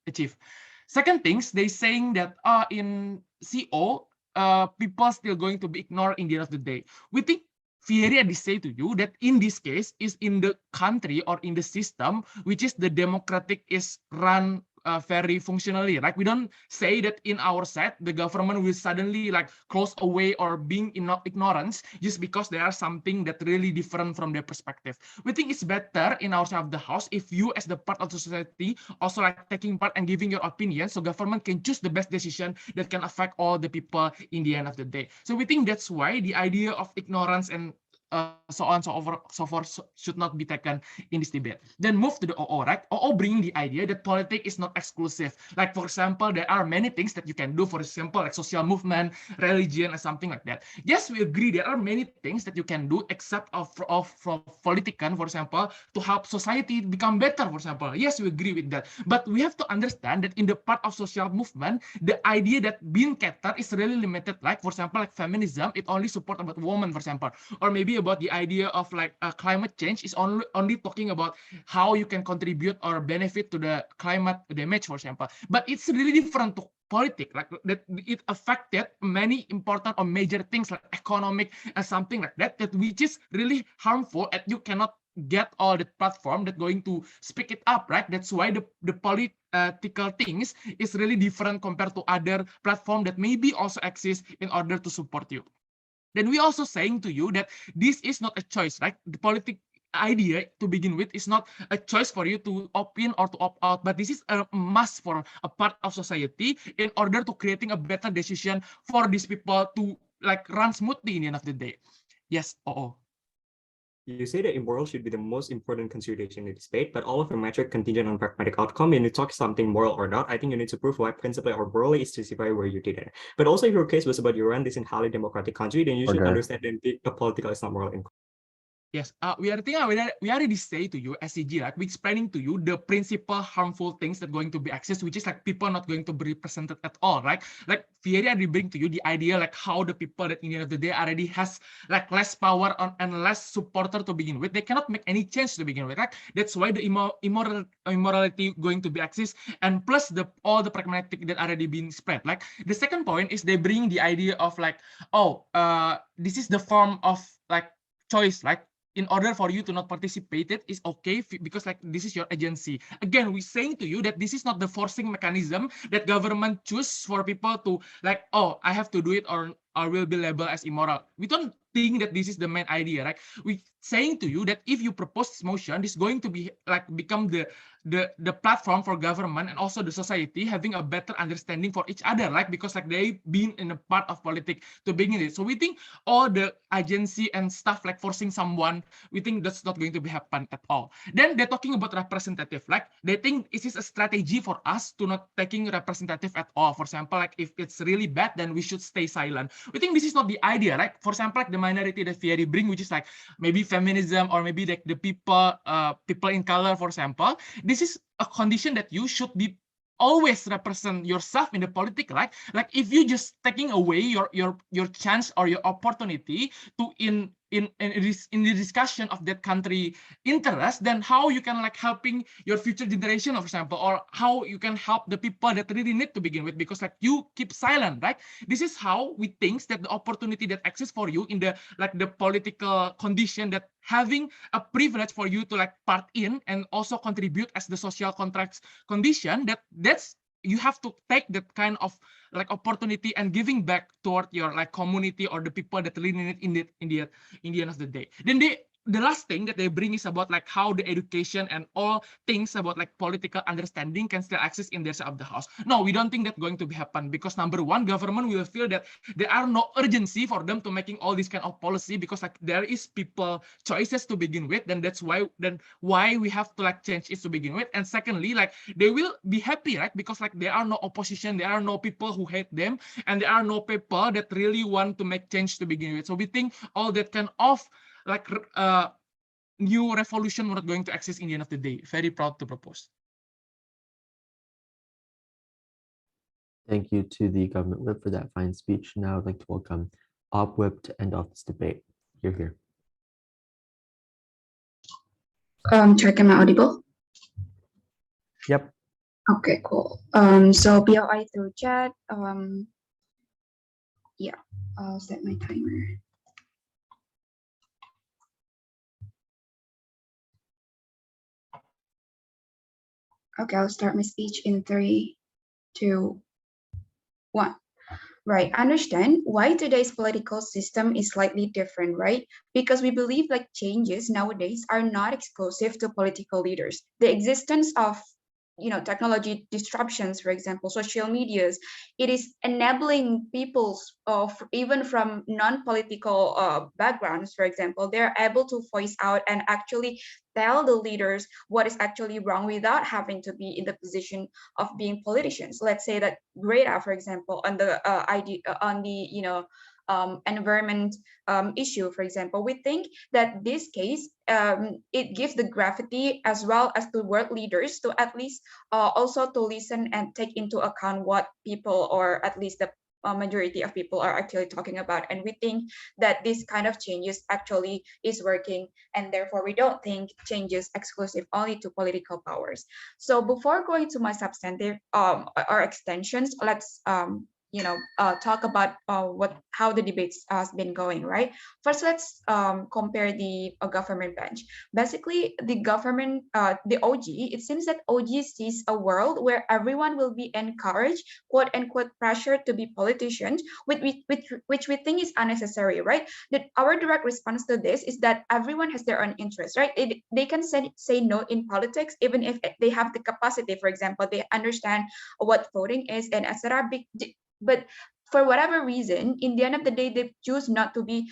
achieved. Second things, they saying that in CO, people still going to be ignored in the end of the day. We think Fieri had say to you that in this case is in the country or in the system, which is the democratic is run very functionally. Like we don't say that in our side, the government will suddenly like close away or being in ignorance just because there are something that really different from their perspective. We think it's better in our side of the house if you as the part of the society also like taking part and giving your opinion, so government can choose the best decision that can affect all the people in the end of the day. So we think that's why the idea of ignorance and so on so forth should not be taken in this debate. Then move to the OO, right? OO bringing the idea that politics is not exclusive. Like for example, there are many things that you can do. For example, like social movement, religion, or something like that. Yes, we agree there are many things that you can do except from politician, for example, to help society become better. For example, yes, we agree with that. But we have to understand that in the part of social movement, the idea that being catered is really limited. Like for example, like feminism, it only support about women, for example, or maybe about the idea of like climate change is only talking about how you can contribute or benefit to the climate damage, for example. But it's really different to politics, like that it affected many important or major things like economic and something like that, which is really harmful, and you cannot get all the platform that going to speak it up, right? That's why the political things is really different compared to other platform that maybe also exist in order to support you. Then we also saying to you that this is not a choice, right? The politic idea to begin with is not a choice for you to opt in or to opt out, but this is a must for a part of society in order to creating a better decision for these people to like run smoothly in the end of the day. Yes, You say that immoral should be the most important consideration in this debate, but all of your metric contingent on pragmatic outcome. And you talk something moral or not, I think you need to prove why principally or morally is justify where you did it. But also, if your case was about you run this in highly democratic country, then you should understand that political is not moral. Yes, we already say to you, SCG, like we're explaining to you the principal harmful things that going to be accessed, which is like people not going to be represented at all, right? Like Fieri already bring to you the idea like how the people that in the end of the day already has like less power and less supporter to begin with. They cannot make any change to begin with, right? That's why the immorality going to be accessed, and plus all the pragmatic that already been spread. Like the second point is they bring the idea of like, this is the form of like choice, like in order for you to not participate, it is okay because like this is your agency. Again, we're saying to you that this is not the forcing mechanism that government choose for people to like, oh, I have to do it or will be labeled as immoral. We don't think that this is the main idea, right? We saying to you that if you propose this motion, this is going to be like become the platform for government and also the society having a better understanding for each other, like because like they been in a part of politics to begin with. So we think all the agency and stuff like forcing someone, we think that's not going to be happen at all. Then they're talking about representative, like they think this is a strategy for us to not taking representative at all. For example, like if it's really bad, then we should stay silent. We think this is not the idea, right? For example, like the minority that Fieri bring, which is like maybe feminism or maybe like the people in color, for example. This is a condition that you should be always represent yourself in the politics, right? Like if you just taking away your chance or your opportunity to in the discussion of that country interest, then how you can like helping your future generation, for example, or how you can help the people that really need to begin with, because like you keep silent, right? This is how we think that the opportunity that exists for you in the like the political condition that having a privilege for you to like part in and also contribute as the social contracts condition, that's you have to take that kind of like opportunity and giving back toward your like community or the people that really need it in the end of the day. Then the last thing that they bring is about like how the education and all things about like political understanding can still exist in their side of the house. No, we don't think that's going to be happen, because number one, government will feel that there are no urgency for them to making all this kind of policy, because like there is people choices to begin with. Then that's why we have to like change it to begin with. And secondly, like they will be happy, right? Because like there are no opposition, there are no people who hate them, and there are no people that really want to make change to begin with. So we think all that kind of like new revolution not going to exist in the end of the day. Very proud to propose. Thank you to the government whip for that fine speech. Now I'd like to welcome Op Whip to end off this debate. Here. Check, am I audible? Yep. Okay, cool. So POI through chat. Yeah, I'll set my timer. Okay, I'll start my speech in 3, 2, 1. Right, understand why today's political system is slightly different, right? Because we believe like changes nowadays are not exclusive to political leaders. The existence of technology disruptions, for example, social medias, it is enabling people of even from non-political backgrounds, for example, they're able to voice out and actually tell the leaders what is actually wrong without having to be in the position of being politicians. Let's say that Greta, for example, on the environment issue, for example, we think that this case it gives the gravity as well as to world leaders to at least also to listen and take into account what people, or at least the majority of people, are actually talking about. And we think that this kind of changes actually is working, and therefore we don't think changes exclusive only to political powers. So before going to my substantive or extensions, let's talk about how the debates has been going, right? First, let's compare the government bench. Basically, the government, the OG, it seems that OG sees a world where everyone will be encouraged, quote unquote, pressure to be politicians, which we think is unnecessary, right? That our direct response to this is that everyone has their own interests, right? They can say no in politics, even if they have the capacity. For example, they understand what voting is and etc. But for whatever reason, in the end of the day, they choose not to be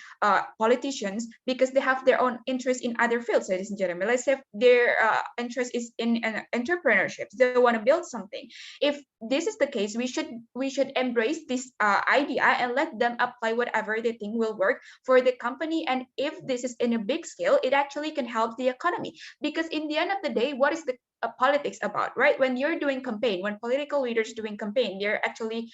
politicians because they have their own interest in other fields, ladies and gentlemen. Let's say their interest is in entrepreneurship. They want to build something. If this is the case, we should embrace this idea and let them apply whatever they think will work for the company. And if this is in a big scale, it actually can help the economy. Because in the end of the day, what is the politics about, right? When you're doing campaign, when political leaders doing campaign, they're actually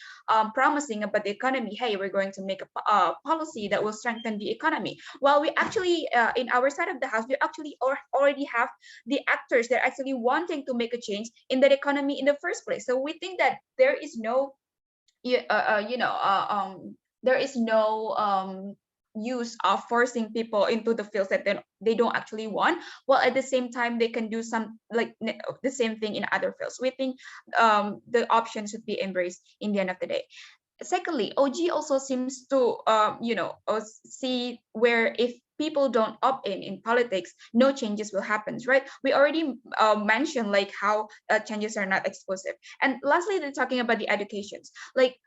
promising about the economy. Hey, we're going to make a policy that will strengthen the economy. While we actually, in our side of the house, we actually already have the actors that are actually wanting to make a change in that economy in the first place. So we think that there is no, there is no use of forcing people into the fields that they don't actually want, while at the same time they can do some like the same thing in other fields. We think the option should be embraced in the end of the day. Secondly, OG also seems to see where if people don't opt in politics, no changes will happen, right? We already mentioned like how changes are not exclusive. And lastly, they're talking about the educations. Like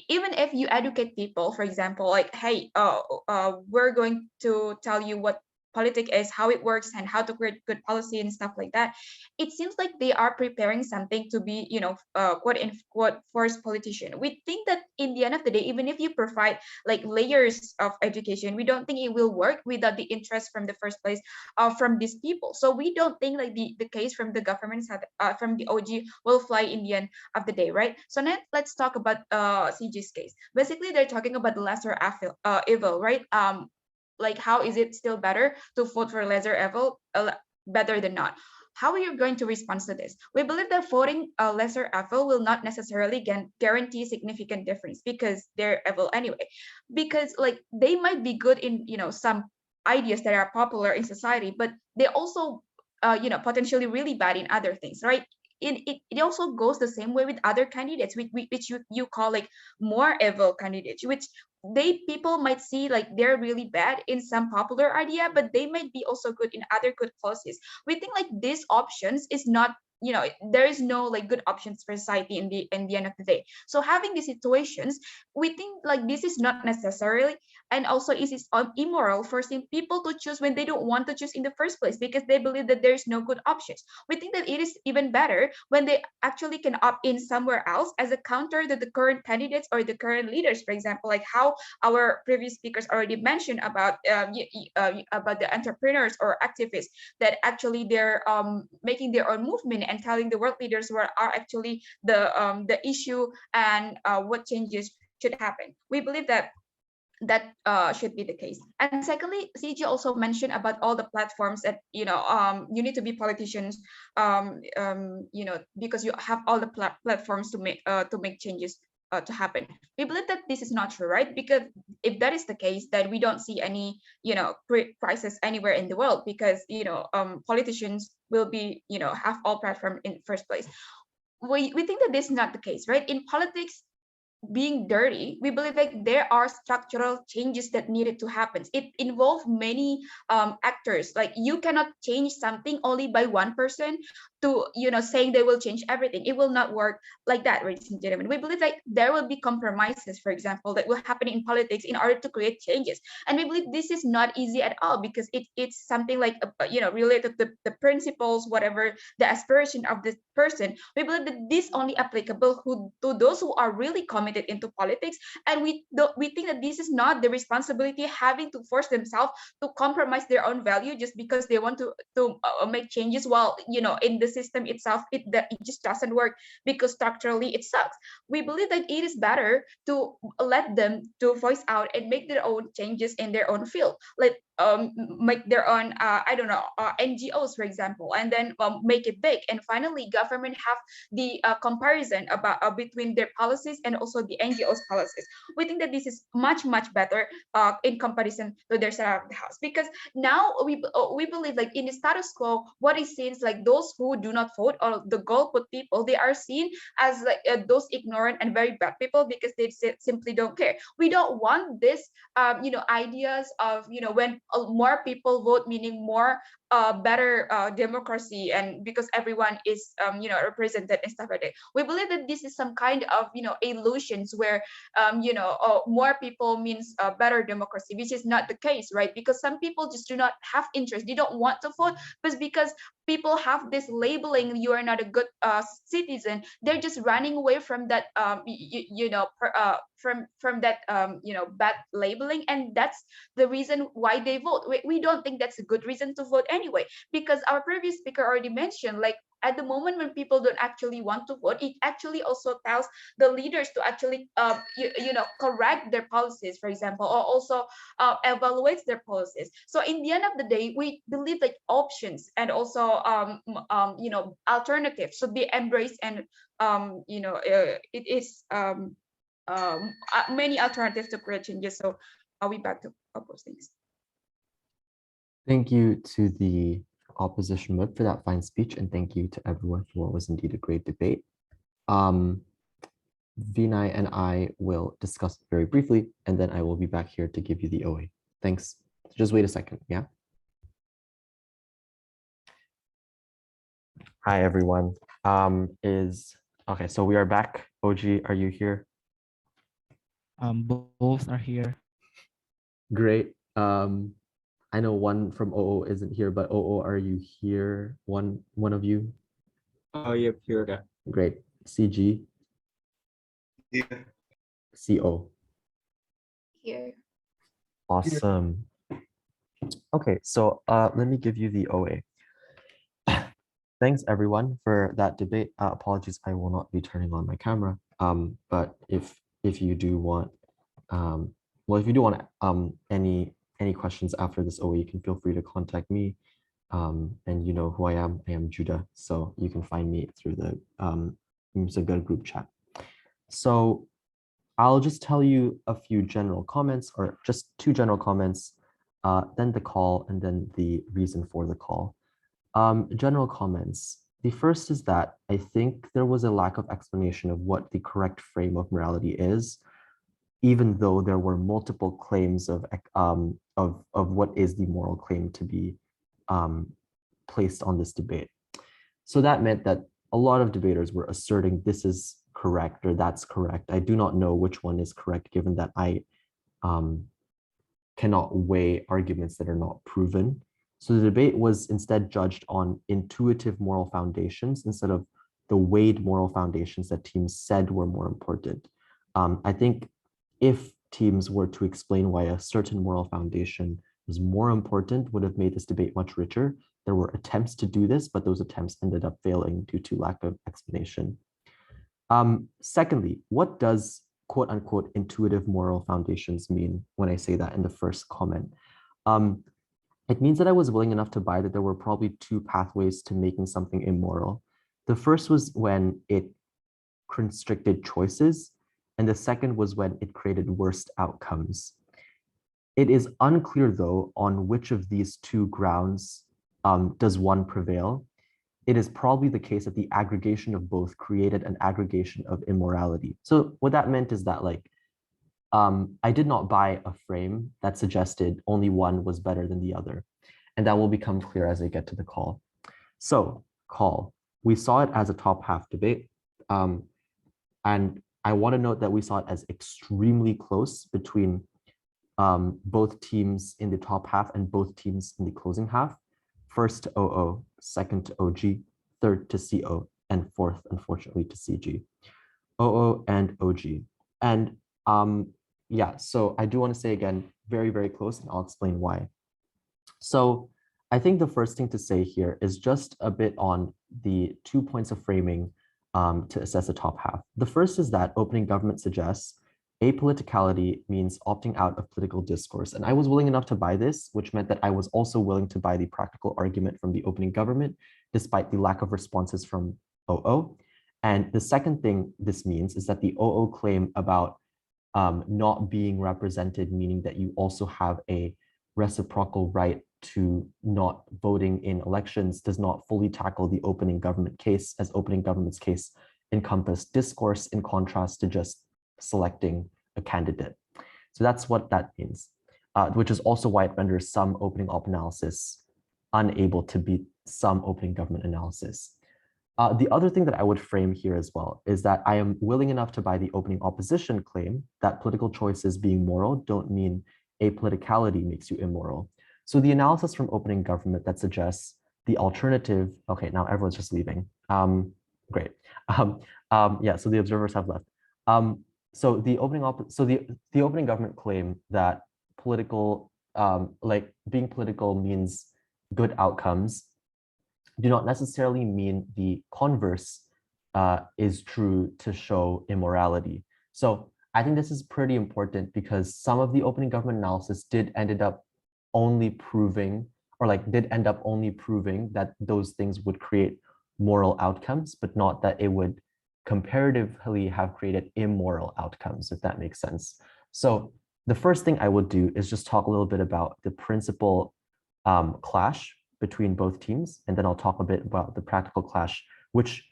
even if you educate people, for example, like, hey, we're going to tell you what politics is, how it works, and how to create good policy and stuff like that, it seems like they are preparing something to be, quote unquote, forced politician. We think that in the end of the day, even if you provide like layers of education, we don't think it will work without the interest from the first place from these people. So we don't think like the case from the government side, from the OG will fly in the end of the day, right? So now let's talk about CG's case. Basically, they're talking about the lesser evil, right? Like how is it still better to vote for lesser evil better than not? How are you going to respond to this? We believe that voting lesser evil will not necessarily guarantee significant difference because they're evil anyway. Because like they might be good in some ideas that are popular in society, but they also potentially really bad in other things, right? it also goes the same way with other candidates, which you call like more evil candidates, which people might see like they're really bad in some popular idea, but they might be also good in other good policies. We think like these options is not, there is no like good options for society in the end of the day. So having these situations, we think like this is not necessarily, and also it is immoral forcing people to choose when they don't want to choose in the first place because they believe that there is no good options. We think that it is even better when they actually can opt in somewhere else as a counter to the current candidates or the current leaders. For example, like how our previous speakers already mentioned about the entrepreneurs or activists that actually they're making their own movement and telling the world leaders what are actually the issue and what changes should happen. We believe that should be the case. And secondly, CG also mentioned about all the platforms that you need to be politicians, because you have all the platforms to make changes to happen. We believe that this is not true, right? Because if that is the case, then we don't see any crisis anywhere in the world because politicians will be have all platform in first place. We think that this is not the case, right? In politics, being dirty, we believe like there are structural changes that needed to happen. It involves many actors. Like you cannot change something only by one person to saying they will change everything. It will not work like that, ladies and gentlemen. We believe like there will be compromises, for example, that will happen in politics in order to create changes. And we believe this is not easy at all because it's something like related to the principles, whatever the aspiration of this person. We believe that this only applicable to those who are really committed into politics, and we think that this is not the responsibility having to force themselves to compromise their own value just because they want to make changes, while in the system itself it just doesn't work because structurally it sucks. We believe that it is better to let them to voice out and make their own changes in their own field, like make their own NGOs, for example, and then make it big. And finally, government have the comparison about between their policies and also the NGOs policies. We think that this is much better in comparison to their side of the house, because now we believe like in the status quo, what is seen is like those who do not vote or the golput people, they are seen as like those ignorant and very bad people because they simply don't care. We don't want this ideas of when more people vote, meaning more better democracy, and because everyone is represented and stuff like that. We believe that this is some kind of illusions where more people means better democracy, which is not the case, right? Because some people just do not have interest, they don't want to vote, but because people have this labeling, you are not a good citizen, they're just running away from that from that bad labeling, and that's the reason why they vote. We don't think that's a good reason to vote anyway, because our previous speaker already mentioned, like at the moment when people don't actually want to vote, it actually also tells the leaders to actually correct their policies, for example, or also evaluates their policies. So in the end of the day, we believe that options and also alternatives should be embraced, and it is many alternatives to create changes. So are we back to oppose things? Thank you to the opposition whip for that fine speech, and thank you to everyone for what was indeed a great debate. Vinay and I will discuss very briefly, and then I will be back here to give you the OA. Thanks. Just wait a second, yeah? Hi, everyone. Okay, so we are back. OG, are you here? Both are here. Great. I know one from OO isn't here, but OO, are you here? One of you? Oh, yep, here. Okay. Great. CG? Yeah. CO? Here. Awesome. Okay, so let me give you the OA. Thanks everyone for that debate. Apologies, I will not be turning on my camera. But if you do want, well, if you do want any questions after this OA, you can feel free to contact me. And you know who I am. I am Judah, so you can find me through the Msagar group chat. So I'll just tell you a few general comments, or just two general comments, then the call, and then the reason for the call. General comments. The first is that I think there was a lack of explanation of what the correct frame of morality is, even though there were multiple claims of what is the moral claim to be placed on this debate. So that meant that a lot of debaters were asserting this is correct or that's correct. I do not know which one is correct, given that I cannot weigh arguments that are not proven. So the debate was instead judged on intuitive moral foundations instead of the weighed moral foundations that teams said were more important. I think if teams were to explain why a certain moral foundation was more important, would have made this debate much richer. There were attempts to do this, but those attempts ended up failing due to lack of explanation. Secondly, what does quote unquote intuitive moral foundations mean when I say that in the first comment? It means that I was willing enough to buy that there were probably two pathways to making something immoral. The first was when it constricted choices, and the second was when it created worst outcomes. It is unclear, though, on which of these two grounds does one prevail. It is probably the case that the aggregation of both created an aggregation of immorality. So what that meant is that, like, I did not buy a frame that suggested only one was better than the other. And that will become clear as I get to the call. So call, we saw it as a top half debate. And I want to note that we saw it as extremely close between both teams in the top half and both teams in the closing half. First to OO, second to OG, third to CO, and fourth, unfortunately, to CG. OO and OG. And yeah, so I do want to say again, very, very close, and I'll explain why. So I think the first thing to say here is just a bit on the 2 points of framing to assess the top half. The first is that opening government suggests apoliticality means opting out of political discourse. And I was willing enough to buy this, which meant that I was also willing to buy the practical argument from the opening government, despite the lack of responses from OO. And the second thing this means is that the OO claim about not being represented, meaning that you also have a reciprocal right to not voting in elections, does not fully tackle the opening government case, as opening government's case encompassed discourse in contrast to just selecting a candidate. So that's what that means, which is also why it renders some opening op analysis unable to beat some opening government analysis. The other thing that I would frame here as well is that I am willing enough to buy the opening opposition claim that political choices being moral don't mean apoliticality makes you immoral. So the analysis from opening government that suggests the alternative, okay, now everyone's just leaving. Great. Yeah, so the observers have left. So the opening government claim that political, like being political means good outcomes do not necessarily mean the converse is true to show immorality. So I think this is pretty important because some of the opening government analysis did end up only proving that those things would create moral outcomes, but not that it would comparatively have created immoral outcomes, if that makes sense. So the first thing I would do is just talk a little bit about the principal clash between both teams, and then I'll talk a bit about the practical clash, which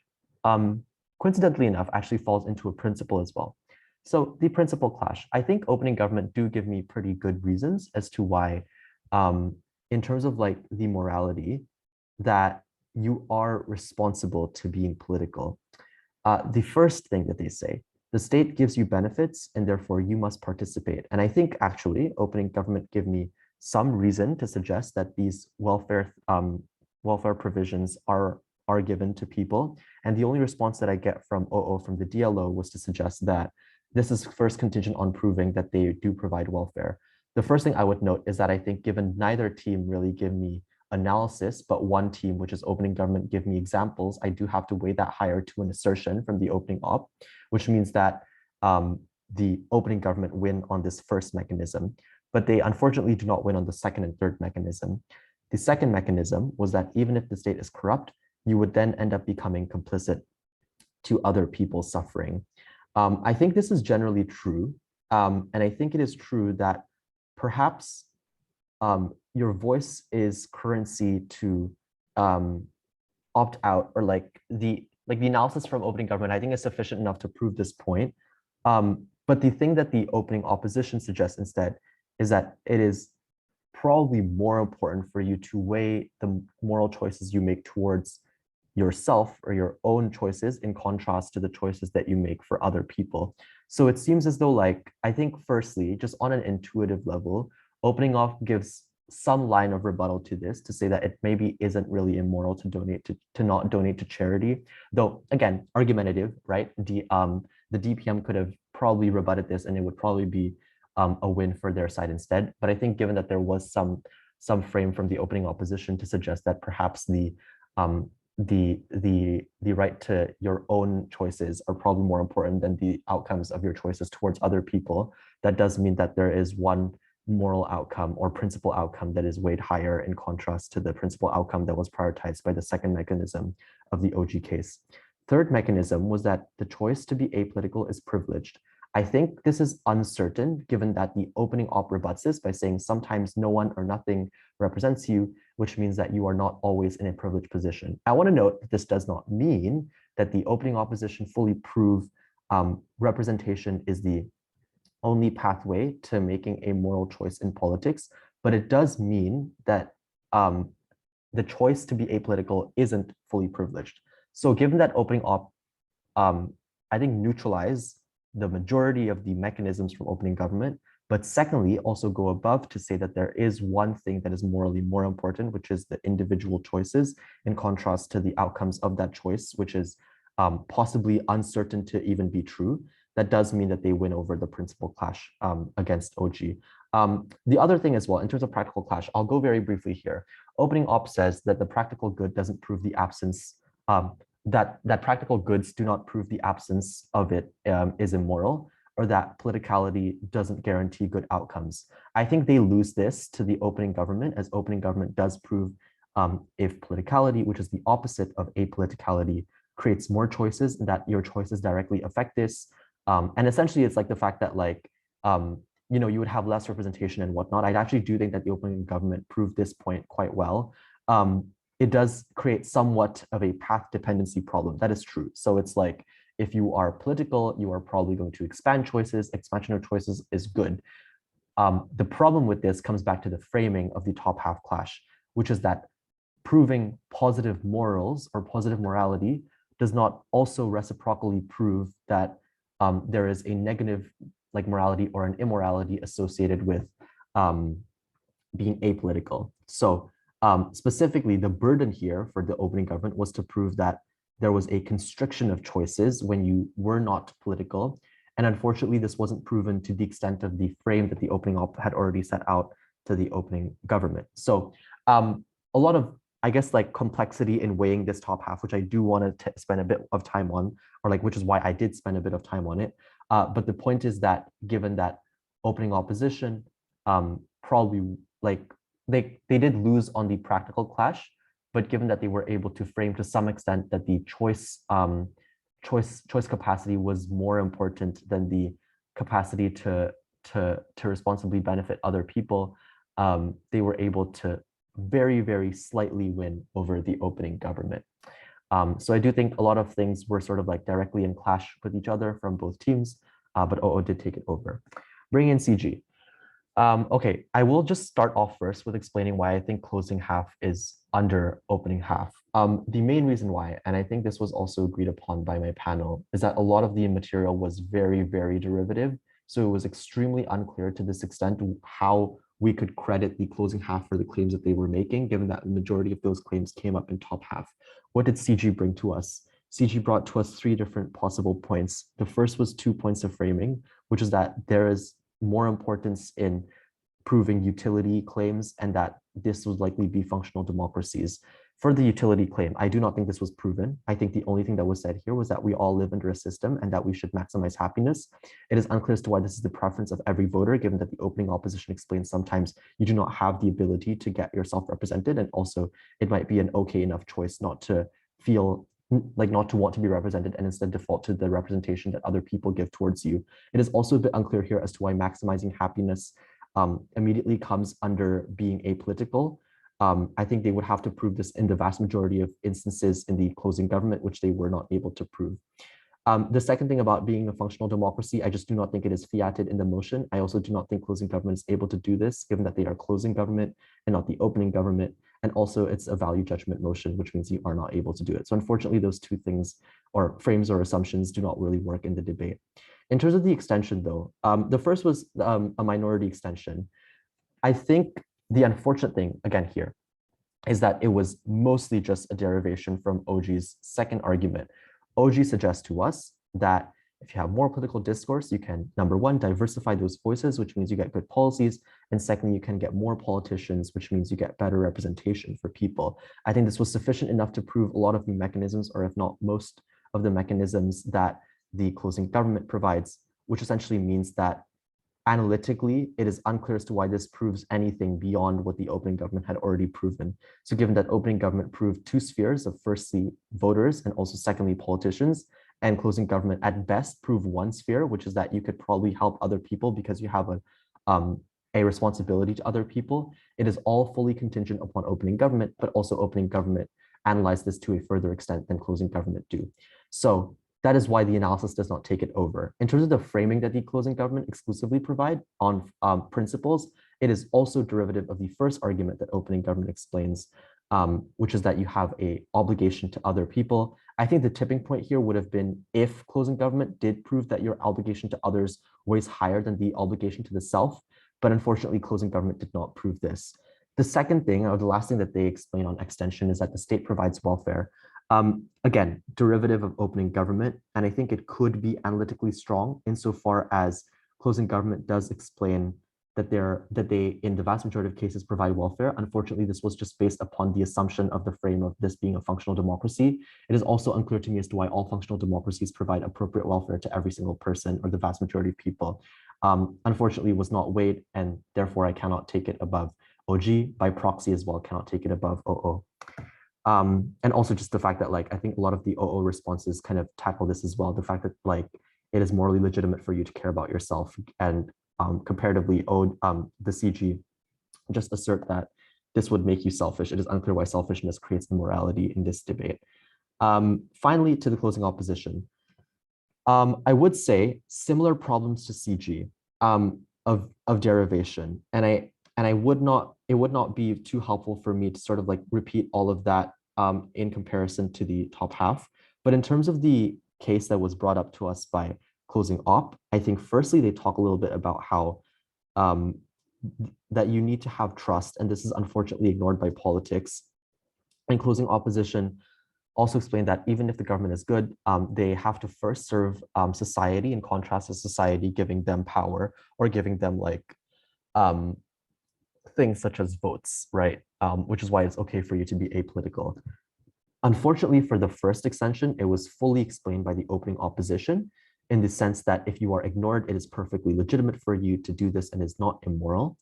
coincidentally enough actually falls into a principle as well. So the principal clash, I think opening government do give me pretty good reasons as to why, in terms of like the morality, that you are responsible to being political. The first thing that they say, the state gives you benefits and therefore you must participate. And I think actually opening government give me some reason to suggest that these welfare provisions are given to people. And the only response that I get from OO from the DLO was to suggest that this is first contingent on proving that they do provide welfare. The first thing I would note is that I think given neither team really give me analysis, but one team, which is opening government, give me examples, I do have to weigh that higher to an assertion from the opening op, which means that the opening government win on this first mechanism, but they unfortunately do not win on the second and third mechanism. The second mechanism was that even if the state is corrupt, you would then end up becoming complicit to other people suffering. I think this is generally true. And I think it is true that perhaps your voice is currency to opt out, or like the analysis from opening government, I think is sufficient enough to prove this point. But the thing that the opening opposition suggests instead is that it is probably more important for you to weigh the moral choices you make towards yourself or your own choices in contrast to the choices that you make for other people. So it seems as though, like, I think firstly, just on an intuitive level, opening off gives some line of rebuttal to this, to say that it maybe isn't really immoral to donate to not donate to charity, though again, argumentative, right? The DPM could have probably rebutted this and it would probably be a win for their side instead. But I think given that there was some frame from the opening opposition to suggest that perhaps the right to your own choices are probably more important than the outcomes of your choices towards other people, that does mean that there is one moral outcome or principal outcome that is weighed higher in contrast to the principal outcome that was prioritized by the second mechanism of the OG case. Third mechanism was that the choice to be apolitical is privileged. I think this is uncertain, given that the opening op rebuts this by saying sometimes no one or nothing represents you, which means that you are not always in a privileged position. I want to note that this does not mean that the opening opposition fully prove representation is the only pathway to making a moral choice in politics, but it does mean that the choice to be apolitical isn't fully privileged. So given that opening op, I think neutralize the majority of the mechanisms from opening government, but secondly, also go above to say that there is one thing that is morally more important, which is the individual choices, in contrast to the outcomes of that choice, which is possibly uncertain to even be true. That does mean that they win over the principal clash against OG. The other thing as well, in terms of practical clash, I'll go very briefly here. Opening op says that the practical good doesn't prove the absence, that practical goods do not prove the absence of it is immoral, or that politicality doesn't guarantee good outcomes. I think they lose this to the opening government, as opening government does prove if politicality, which is the opposite of apoliticality, creates more choices, that your choices directly affect this. And essentially, it's like the fact that, like, you would have less representation and whatnot. I actually do think that the opening government proved this point quite well. It does create somewhat of a path dependency problem. That is true. So it's like, if you are political, you are probably going to expand choices. Expansion of choices is good. The problem with this comes back to the framing of the top half clash, which is that proving positive morals or positive morality does not also reciprocally prove that there is a negative, like, morality or an immorality associated with being apolitical. So specifically, the burden here for the opening government was to prove that there was a constriction of choices when you were not political. And unfortunately, this wasn't proven to the extent of the frame that the opening op had already set out to the opening government. So a lot of, I guess, like, complexity in weighing this top half, which I do want to spend a bit of time on, or like, which is why I did spend a bit of time on it. But the point is that given that opening opposition probably, like, they did lose on the practical clash, but given that they were able to frame to some extent that the choice capacity was more important than the capacity to responsibly benefit other people, they were able to very, very slightly win over the opening government. So I do think a lot of things were sort of like directly in clash with each other from both teams, but OO did take it over. Bring in CG. Okay, I will just start off first with explaining why I think closing half is under opening half. The main reason why, and I think this was also agreed upon by my panel, is that a lot of the material was very, very derivative. So it was extremely unclear to this extent how we could credit the closing half for the claims that they were making, given that the majority of those claims came up in top half. What did CG bring to us? CG brought to us 3 different possible points. The first was 2 points of framing, which is that there is more importance in proving utility claims and that this would likely be functional democracies. For the utility claim, I do not think this was proven. I think the only thing that was said here was that we all live under a system and that we should maximize happiness. It is unclear as to why this is the preference of every voter, given that the opening opposition explains sometimes you do not have the ability to get yourself represented, and also it might be an okay enough choice not to feel like, not to want to be represented and instead default to the representation that other people give towards you. It is also a bit unclear here as to why maximizing happiness immediately comes under being apolitical. I think they would have to prove this in the vast majority of instances in the closing government, which they were not able to prove. The second thing about being a functional democracy, I just do not think it is fiated in the motion. I also do not think closing government is able to do this, given that they are closing government and not the opening government. And also it's a value judgment motion, which means you are not able to do it. So unfortunately, those two things or frames or assumptions do not really work in the debate. In terms of the extension though, the first was a minority extension. I think the unfortunate thing, again here, is that it was mostly just a derivation from OG's second argument. OG suggests to us that if you have more political discourse, you can, number one, diversify those voices, which means you get good policies. And secondly, you can get more politicians, which means you get better representation for people. I think this was sufficient enough to prove a lot of the mechanisms, or if not most of the mechanisms that the closing government provides, which essentially means that analytically, it is unclear as to why this proves anything beyond what the opening government had already proven. So given that opening government proved two spheres of firstly voters and also secondly politicians, and closing government at best prove one sphere, which is that you could probably help other people because you have a responsibility to other people. It is all fully contingent upon opening government, but also opening government analyze this to a further extent than closing government do. So that is why the analysis does not take it over. In terms of the framing that the closing government exclusively provide on principles, it is also derivative of the first argument that opening government explains, which is that you have an obligation to other people. I think the tipping point here would have been if closing government did prove that your obligation to others weighs higher than the obligation to the self, but unfortunately closing government did not prove this. The second thing, or the last thing that they explain on extension, is that the state provides welfare. Again, derivative of opening government, and I think it could be analytically strong insofar as closing government does explain that they, in the vast majority of cases, provide welfare. Unfortunately, this was just based upon the assumption of the frame of this being a functional democracy. It is also unclear to me as to why all functional democracies provide appropriate welfare to every single person or the vast majority of people. Unfortunately, was not weighed, and therefore I cannot take it above OG. By proxy as well, cannot take it above OO. And also just the fact that like, I think a lot of the OO responses kind of tackle this as well. The fact that like, it is morally legitimate for you to care about yourself, and comparatively the CG just assert that this would make you selfish. It is unclear why selfishness creates immorality in this debate. Finally, to the closing opposition. I would say similar problems to CG of derivation. And it would not be too helpful for me to sort of like repeat all of that in comparison to the top half. But in terms of the case that was brought up to us by closing op, I think firstly, they talk a little bit about how that you need to have trust. And this is unfortunately ignored by politics. And closing opposition also explained that even if the government is good, they have to first serve society, in contrast to society giving them power or giving them like things such as votes, right? Which is why it's okay for you to be apolitical. Unfortunately, for the first extension, it was fully explained by the opening opposition in the sense that if you are ignored, it is perfectly legitimate for you to do this and is not immoral.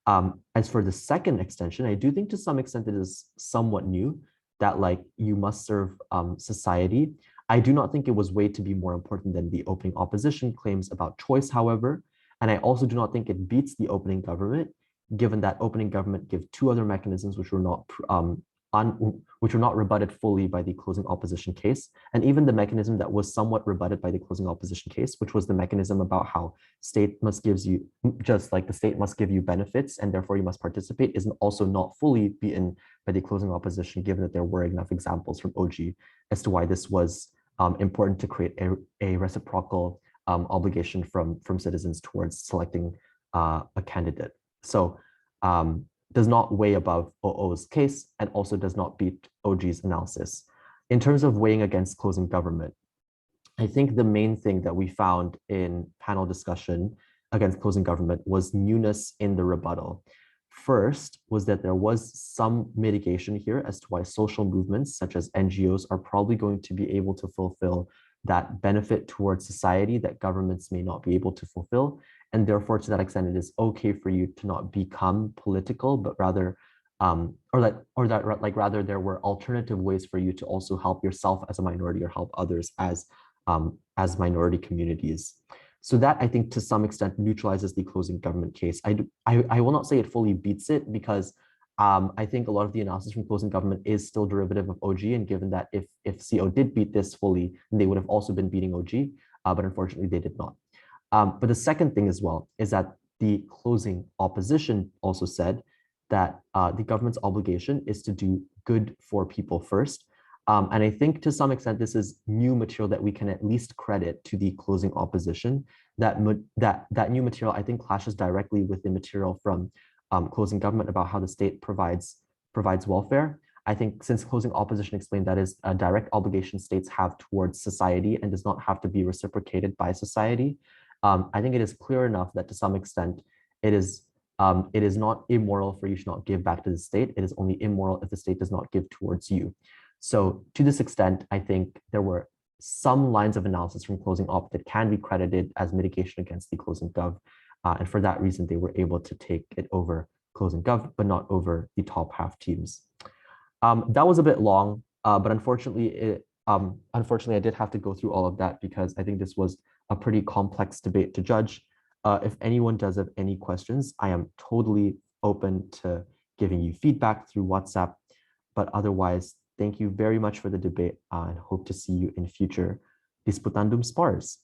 As for the second extension, I do think to some extent it is somewhat new that like you must serve society. I do not think it was weighed to be more important than the opening opposition claims about choice, however. And I also do not think it beats the opening government, given that opening government give two other mechanisms which were not rebutted fully by the closing opposition case. And even the mechanism that was somewhat rebutted by the closing opposition case, which was the mechanism about how state must give you, just like the state must give you benefits and therefore you must participate, is also not fully beaten by the closing opposition, given that there were enough examples from OG as to why this was important to create a reciprocal obligation from citizens towards selecting a candidate. So does not weigh above OO's case and also does not beat OG's analysis. In terms of weighing against closing government, I think the main thing that we found in panel discussion against closing government was newness in the rebuttal. First was that there was some mitigation here as to why social movements such as NGOs are probably going to be able to fulfill that benefit towards society that governments may not be able to fulfill. And therefore, to that extent, it is okay for you to not become political, but rather, rather there were alternative ways for you to also help yourself as a minority or help others as minority communities. So that I think to some extent neutralizes the closing government case. I will not say it fully beats it because I think a lot of the analysis from closing government is still derivative of OG, and given that if CO did beat this fully, they would have also been beating OG, but unfortunately they did not. But the second thing as well is that the closing opposition also said that the government's obligation is to do good for people first. And I think to some extent, this is new material that we can at least credit to the closing opposition. That new material, I think, clashes directly with the material from closing government about how the state provides welfare. I think since closing opposition explained that is a direct obligation states have towards society and does not have to be reciprocated by society, I think it is clear enough that to some extent it is not immoral for you to not give back to the state. It is only immoral if the state does not give towards you. So to this extent, I think there were some lines of analysis from closing op that can be credited as mitigation against the closing gov. And for that reason, they were able to take it over closing gov, but not over the top half teams. That was a bit long, but unfortunately, I did have to go through all of that because I think this was a pretty complex debate to judge. If anyone does have any questions, I am totally open to giving you feedback through WhatsApp. But otherwise, thank you very much for the debate and hope to see you in future Disputandum spars.